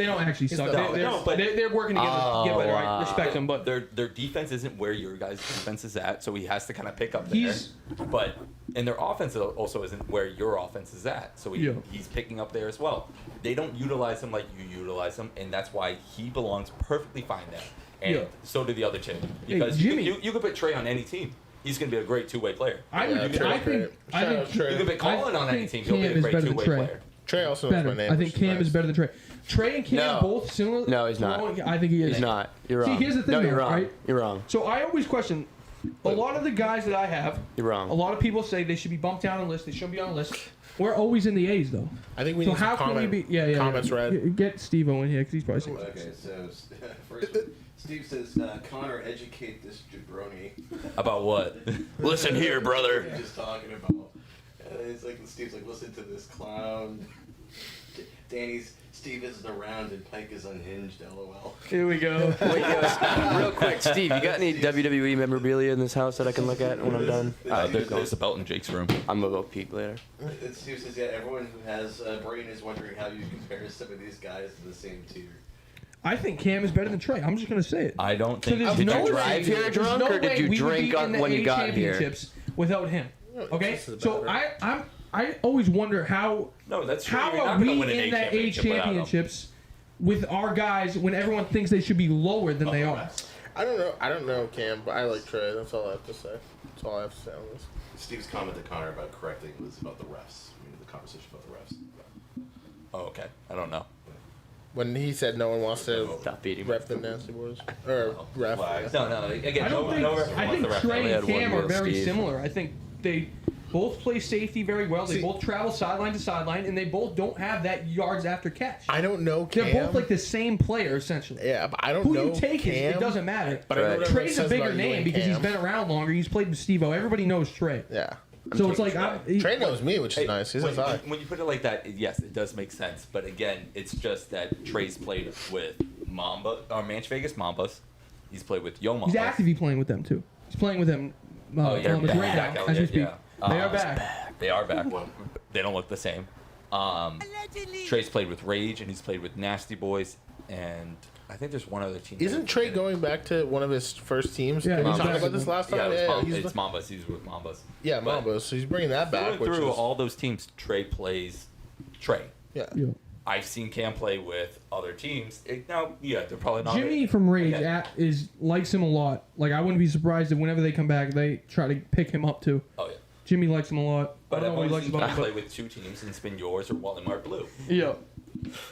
don't actually suck. They're working together to get better. I respect them, but their defense isn't where your guys' defense is at, so he has to kind of pick up there. And their offense also isn't where your offense is at, so he's picking up there as well. They don't utilize him like you utilize him, and that's why he belongs perfectly fine there. And so do the other two. Because you could put Trey on any team. He's going to be a great two-way player. I think you could put Colin on any team. He'll be a great two-way player. Trey also knows my name. I think Cam is better than Trey. Trey and Cam both similar. No, he's not. I think he is. He's not. You're wrong. See, here's the thing. No, you're though, wrong. Right? You're wrong. So I always question. A lot of the guys that I have. You're wrong. A lot of people say they should be bumped down on the list. They shouldn't be on the list. We're always in the A's though. I think we need some comments read. Get Steve-O in here because he's probably seen it. Okay, so first, Steve says, Connor, educate this jabroni. About what? Listen here, brother. Just talking about. It's like Steve's like, listen to this clown. Steve isn't around and Pike is unhinged. LOL. Here we go. Wait, real quick, Steve, you got any WWE memorabilia in this house that I can look at when I'm done? There's a belt in Jake's room. I'm gonna go peek later. Steve says, yeah, everyone who has a brain is wondering how you compare some of these guys to the same tier. I think Cam is better than Trey. I'm just gonna say it. I don't think. Did you drive here drunk, or did you drink when you got here? Without him. Okay, so I always wonder how. No, that's true. How are we in that A championships with our guys when everyone thinks they should be lower than they are? I don't know Cam, but I like Trey. That's all I have to say. That's all I have to say on this. Steve's comment to Connor about correcting was about the refs. I mean, the conversation about the refs. Oh, okay. I don't know. When he said no one wants to Stop beating ref the Nasty Boys or ref. No. Again, I think Trey and Cam are very similar. I think they both play safety very well. They both travel sideline to sideline, and they both don't have that yards after catch. I don't know Cam. They're both like the same player, essentially. Yeah, but I don't know who you take Cam, it doesn't matter. But Trey's a bigger name because he's been around longer. He's played with Steve-O. Everybody knows Trey. Yeah. So it's like Trey knows me, which is nice. He's inside. When you put it like that, yes, it does make sense. But again, it's just that Trey's played with Manch Vegas Mambas. He's played with Yo Mambas. He's actively playing with them too. He's playing with them right now as we speak. They are back. They are back. They don't look the same. Trey's played with Rage, and he's played with Nasty Boys, and I think there's one other team. Isn't Trey going back to one of his first teams? Yeah, Did we he's talk back. about this last time? It's Mambas. He's with Mambas. Yeah, But Mambas. So he's bringing that back. Which through is, all those teams, Trey plays Trey. yeah. Yeah. I've seen Cam play with other teams. Now, yeah, they're probably not. Jimmy from Rage Okay. likes him a lot. Like, I wouldn't be surprised if whenever they come back, they try to pick him up too. Oh yeah. Jimmy likes him a lot. But I don't I've know what he always likes seen about Cam him. play with two teams, and it's been yours or Walmart Blue. Yeah.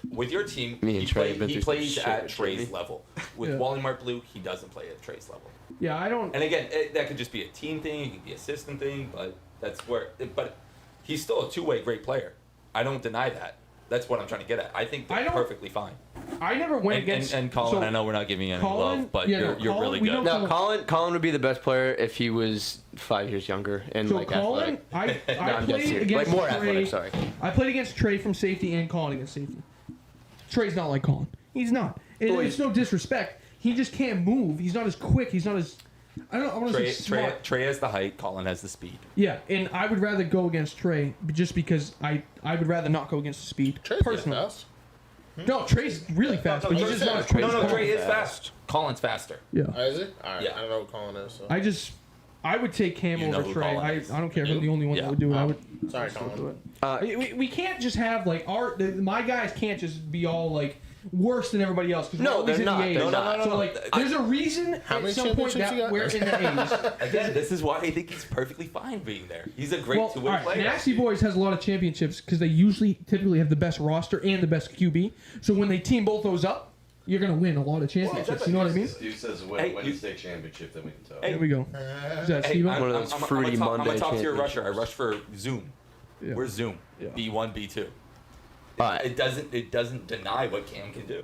With your team, Me and he, Trey have been he through some plays shit at with Trey's Jimmy. level. With Yeah. Walmart Blue, he doesn't play at Trey's level. Yeah, I don't. And again, that could just be a team thing. It could be a system thing. But that's where. But he's still a two-way great player. I don't deny that. That's what I'm trying to get at. I think they're perfectly fine. I never went against. And Colin, so I know we're not giving you any Colin- love, but yeah, no, you're Colin, really we good. don't- No, Colin would be the best player if he was 5 years younger and So like Colin, athletic. I No, I'm dead played serious. against Like more Trey. athletic. Sorry. I played against Trey from safety and Colin against safety. Trey's not like Colin. He's not. It's no disrespect. He just can't move. He's not as quick. He's not as. I want to say smart. Trey has the height. Colin has the speed. Yeah, and I would rather go against Trey just because I would rather not go against the speed. Trey's personally. fast. No, Trey's really fast, but he's just not as quick. No, as no, Colin. Trey is fast. Colin's faster. Yeah. Is it? All right. Yeah. I don't know what Colin is. So. I would take Cam You know over who Trey. Colin I is. don't care if I'm the only one Yeah. that would do it. I would. Sorry, still do Colin. it. We can't just have like my guys can't just be all like worse than everybody else because No, we're always they're in not. the A's. They're not. So like, there's a reason How at many some point championships you that got? we're in the A's. Again, this is why I think he's perfectly fine being there. He's a great Well, all two-way right, player. Nasty Boys has a lot of championships because they typically have the best roster and the best QB. So when they team both those up, you're gonna win a lot of championships. You know what I mean? Steve says Hey, win you- a state championship, then we can talk. There we go. Is that Hey, Steven? I'm, One of I'm, those I'm, fruity I'm a Monday top tier championships. rusher. I rush for Zoom. Yeah. We're Zoom. Yeah. B1, B2. Alright. It doesn't deny what Cam can do.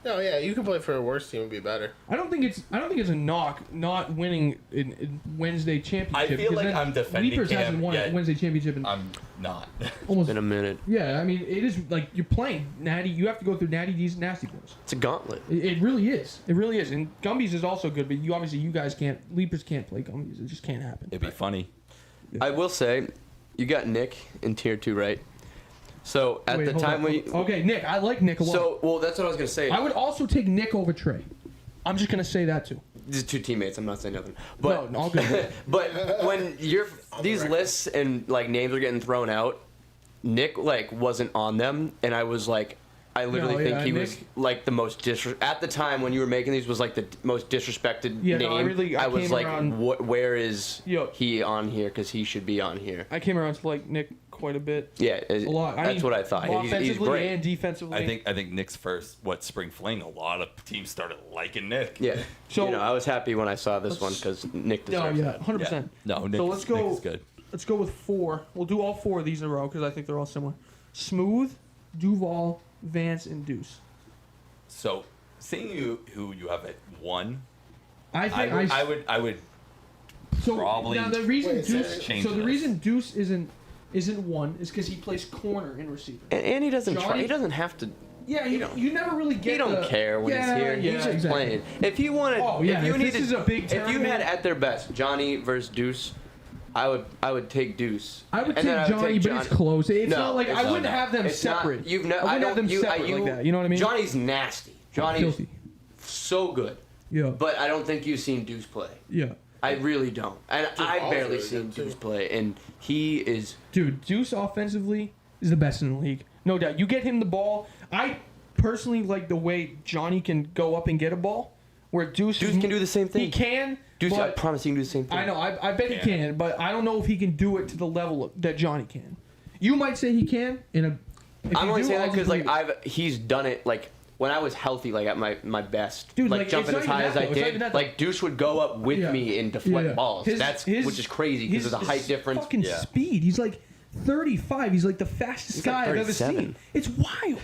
No, yeah, you can play for a worse team and be better. I don't think it's a knock not winning in Wednesday championship. I feel 'cause like then I'm defending Leapers Cam, hasn't won a yet Wednesday championship in I'm not. almost. In a minute. Yeah, I mean it is like you're playing Natty. You have to go through Natty D's and Nasty Boys. It's a gauntlet. It really is. It really is. And Gumby's is also good, but you guys can't. Leapers can't play Gumby's. It just can't happen. It'd be funny. I will say, you got Nick in tier 2, right? So at Wait, the hold time on. when you, Okay, Nick. I like Nick a lot. so well, that's what I was gonna say. I would also take Nick over Trey. I'm just gonna say that too. These are two teammates. I'm not saying nothing. But No, all good. but when these lists and like names are getting thrown out, Nick like wasn't on them, and I was like, I literally No, think yeah, he Nick- was like the most at the time when you were making these was like the most disrespected Yeah, name. no, I was came like, around- where is Yo. he on here? Because he should be on here. I came around to like Nick quite a bit. Yeah, A lot. that's what I thought. He's Offensively great. and defensively. I think Nick's first spring fling. A lot of teams started liking Nick. Yeah. So- So I was happy when I saw this one because Nick No, deserves yeah, that. 100%. No, Nick, So let's go. Nick's good. Let's go with 4. We'll do all 4 of these in a row because I think they're all similar. Smooth, Duval, Vance, and Deuce. So, seeing who you have at 1, I think I would so probably now the reason Wait, Deuce. change So the this. reason Deuce isn't 1 is because he plays corner in receiver. And he doesn't try. Johnny- He doesn't have to. Yeah, you never really get. He don't the- care when yeah, he's here. Yeah, He's just exactly. playing. If you wanted, Oh, yeah, if you if needed, this is a big if you had tournament- at their best Johnny versus Deuce, I would take Deuce. I would And then take Johnny, but it's close. It's No, not like it's I not. wouldn't have them It's not- separate. You've I never. wouldn't have them separate like that. You know what I mean? Johnny's nasty. Johnny's Filthy. so good, Yeah. but I don't think you've seen Deuce play. Yeah. I really don't, and I've Duval's barely really seen good, too. Deuce play, and he is. Dude, Deuce offensively is the best in the league. No doubt. You get him the ball. I personally like the way Johnny can go up and get a ball, where Deuce Deuce can do the same thing. He can. Deuce, I but promise he can do the same thing. I know. I bet he can, but I don't know if he can do it to the level that Johnny can. You might say he can. I'm only saying that because like I. he's done it like when I was healthy, like at my best, Dude, like like, jumping it's as not high even as that, I though. It's not even did. that, though. Like Deuce would go up with Yeah. me and deflect Yeah. balls. Which is crazy because of the height difference. Fucking Yeah. speed. He's like 35. He's like the fastest He's guy like I've ever 37. seen. It's wild.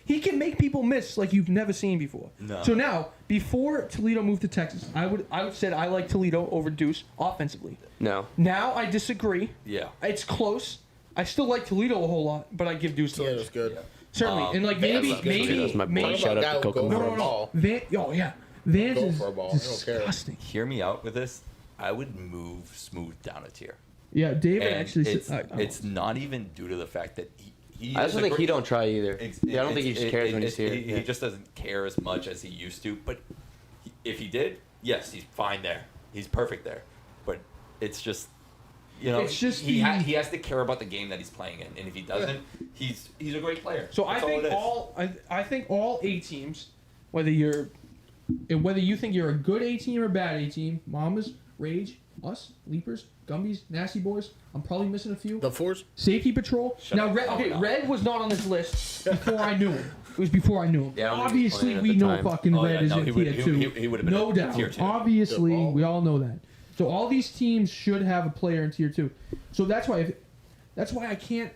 He can make people miss like you've never seen before. No. So now, before Toledo moved to Texas, I would said I like Toledo over Deuce offensively. No, Now I disagree. Yeah. It's close. I still like Toledo a whole lot, but I give Deuce to Yeah, it Toledo. was good. Certainly, and like maybe, Vance is good. That's my boy. maybe. Shout out to Guy will Coco. go No, for no, a no. ball. Oh yeah, Vance Go is for a ball. I don't care. disgusting. Hear me out with this. I would move Smooth down a tier. Yeah, David And actually it's, said. it's not even due to the fact that I also think he don't try either. I don't think he just cares when he's here. He just doesn't care as much as he used to. But if he did, yes, he's fine there. He's perfect there. But it's just, it's just he has to care about the game that he's playing in, and if he doesn't, he's a great player. So That's I think all A teams, whether you think you're a good A team or a bad A team, Mamas, Rage, us, Leapers, Gumbies, Nasty Boys. I'm probably missing a few. The Force? Safety Patrol. Red was not on this list before I knew him. It was before I knew him. Yeah, obviously, we know fucking Red is in tier 2. He would have been no doubt. Tier 2. Obviously, we all know that. So all these teams should have a player in tier 2. So that's why I can't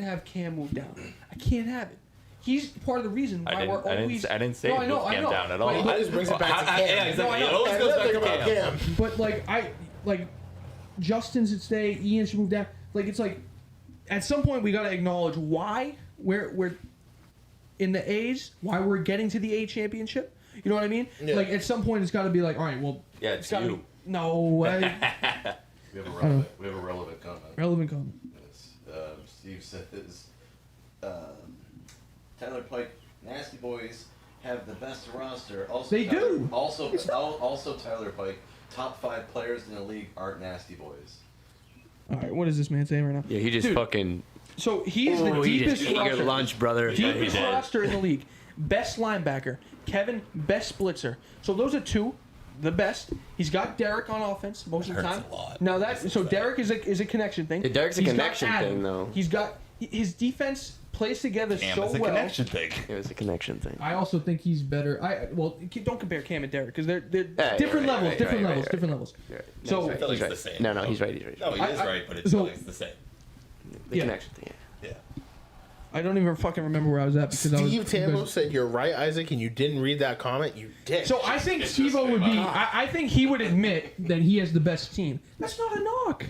have Cam move down. I can't have it. He's part of the reason why we're always. I didn't say no, I know, Cam down at all. He always brings it back to Cam. Yeah, exactly. No, It always goes back to Cam. But Justin should stay. Ian should move down. It's like at some point we gotta acknowledge why we're in the A's, why we're getting to the A championship. You know what I mean? Yeah. At some point it's gotta be all right. Well, Yeah, it's gotta you. be, no. We have a relevant comment. Relevant comment. Yes. Steve says, Tyler Pike, Nasty Boys have the best roster. Also, They do. Also, Tyler Pike, top 5 players in the league aren't Nasty Boys. All right, what is this man saying right now? Yeah, he just Dude, fucking. So he is the He deepest just ate your roster. lunch, brother. Deepest roster in the league. Best linebacker. Kevin, best blitzer. So those are two, the best. He's got Derek on offense most of the time. Hurts a lot. Now Derek is a connection thing. Yeah, Derek's a He's got connection Adam. thing, though. He's got his defense plays together so well. thing. It was a connection thing. I also think he's better. Don't compare Cam and Derek because they're different right, levels, right, different right, levels, right. different levels. Right. So I feel like He's it's right. the same. No, he's right. He's right. No, he is right, but it's the same. The Yeah. connection thing. Yeah. I don't even fucking remember where I was at because Steve Tambo said you're right, Isaac, and you didn't read that comment. You did. So I think Steve-O would be. I think he would admit that he has the best team. That's not a knock.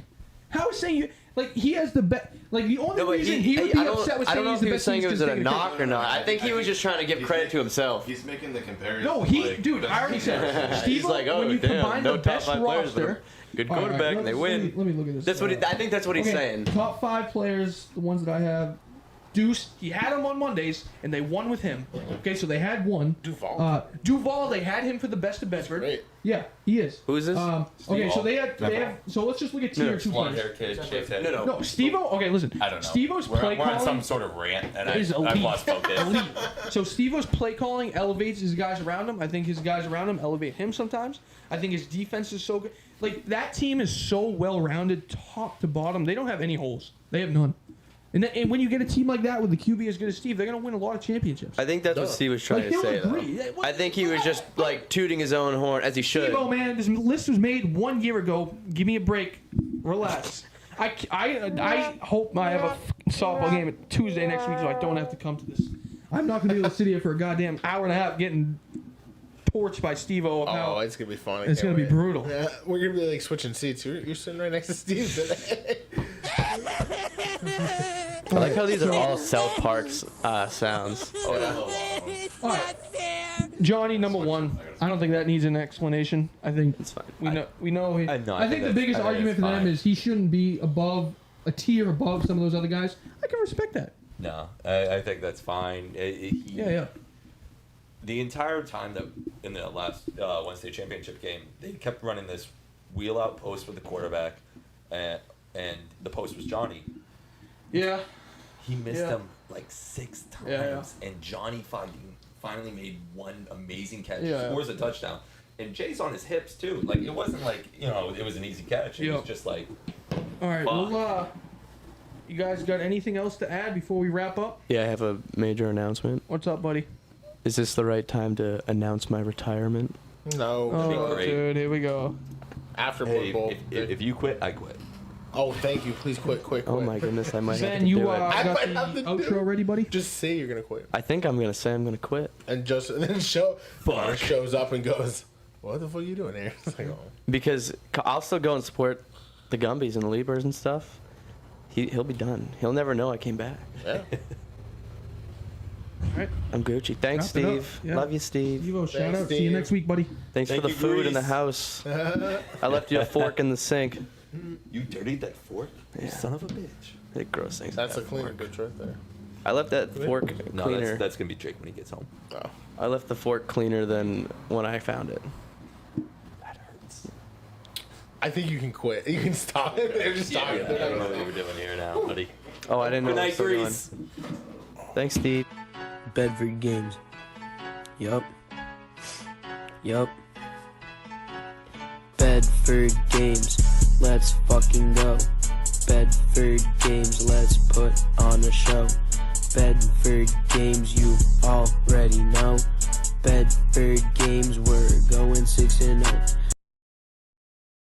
How is saying you he has the best? The only reason he would be upset with I saying don't know he's if the he was best saying team it is was because a knock or not. I think he was just trying to give credit to himself. He's making the comparison. No, dude. I already said it. He's Steve-O, like, oh when you damn, combine no the top best 5 players, but roster. good All right, quarterback, and they win. Let me look at this. That's what I think. That's what he's saying. Top 5 players, the ones that I have. Deuce, he had him on Mondays, and they won with him. Okay, so they had one. Duval, they had him for the best of Bedford. Great. Yeah, he is. Who is this? Okay, so they have. So let's just look at tier 2 Blonde players. hair kid, shaved head. No, Steve-O. Okay, listen. I don't know. Steve-O's play we're on some calling sort of rant, and is I've elite. lost focus. Elite. So Steve-O's play calling elevates his guys around him. I think his guys around him elevate him sometimes. I think his defense is so good. That team is so well-rounded, top to bottom. They don't have any holes. They have none. And when you get a team like that with the QB as good as Steve, they're going to win a lot of championships. I think that's what Steve was trying to he'll say, agree. though. I think he was just tooting his own horn as he should. Steve-O, man, this list was made 1 year ago. Give me a break. Relax. I hope I have a softball game at Tuesday next week so I don't have to come to this. I'm not going to be able to sit here for a goddamn hour and a half getting torched by Steve-O. Oh, it's gonna be fun. It's gonna be brutal. Yeah, we're gonna be switching seats. You're sitting right next to Steve today. I like how these are all South Park's sounds. All right. Johnny, number 1. I don't think that needs an explanation. I think It's fine. we know. I think the think biggest that's argument for them fine. is he shouldn't be above a tier above some of those other guys. I can respect that. No, I think that's fine. Yeah. The entire time that in the last Wednesday championship game, they kept running this wheel out post with the quarterback, and the post was Johnny. Yeah. He missed Yeah. them 6 times, Yeah. and Johnny finally made one amazing catch, Yeah. scores a touchdown, and Jay's on his hips too. It wasn't it was an easy catch. It was just All right. Fuck. Well, you guys got anything else to add before we wrap up? Yeah, I have a major announcement. What's up, buddy? Is this the right time to announce my retirement? No. Oh, great. dude, here we go. After Hey, Bowl. if you quit, I quit. Oh, thank you. Please quit. Oh my goodness, I might have Ben, to you do it. I got might the have to do outro it. ready, buddy? Just say you're gonna quit, I think I'm gonna say I'm gonna quit and then Connor shows up and goes, "What the fuck are you doing here?" It's like, oh. because I'll still go and support the Gumbies and the Leapers and stuff. He'll be done. He'll never know I came back. Yeah. All right. I'm Gucci. Thanks, Wrap it up. Steve. Yeah. Love you, Steve. Evo, shout Thanks, out. See you Steve. next week, buddy. Thanks Thank for the you, food in the Grease. house. I left you a fork in the sink. You dirtied that fork, you son of a bitch. It gross things. That's a like that cleaner fork. bitch right there. I left that fork No, cleaner. that's gonna be Jake when he gets home. I left the fork cleaner than when I found it. That hurts. I think you can quit. You can stop it. They're just talking. I don't know what you were doing here now, buddy. Oh, I didn't know. Good it was night, still going. Grease. Thanks, Steve. Bedford Games. Yup. Bedford Games. Let's fucking go. Bedford Games. Let's put on a show. Bedford Games, you already know. Bedford Games, we're going 6-0.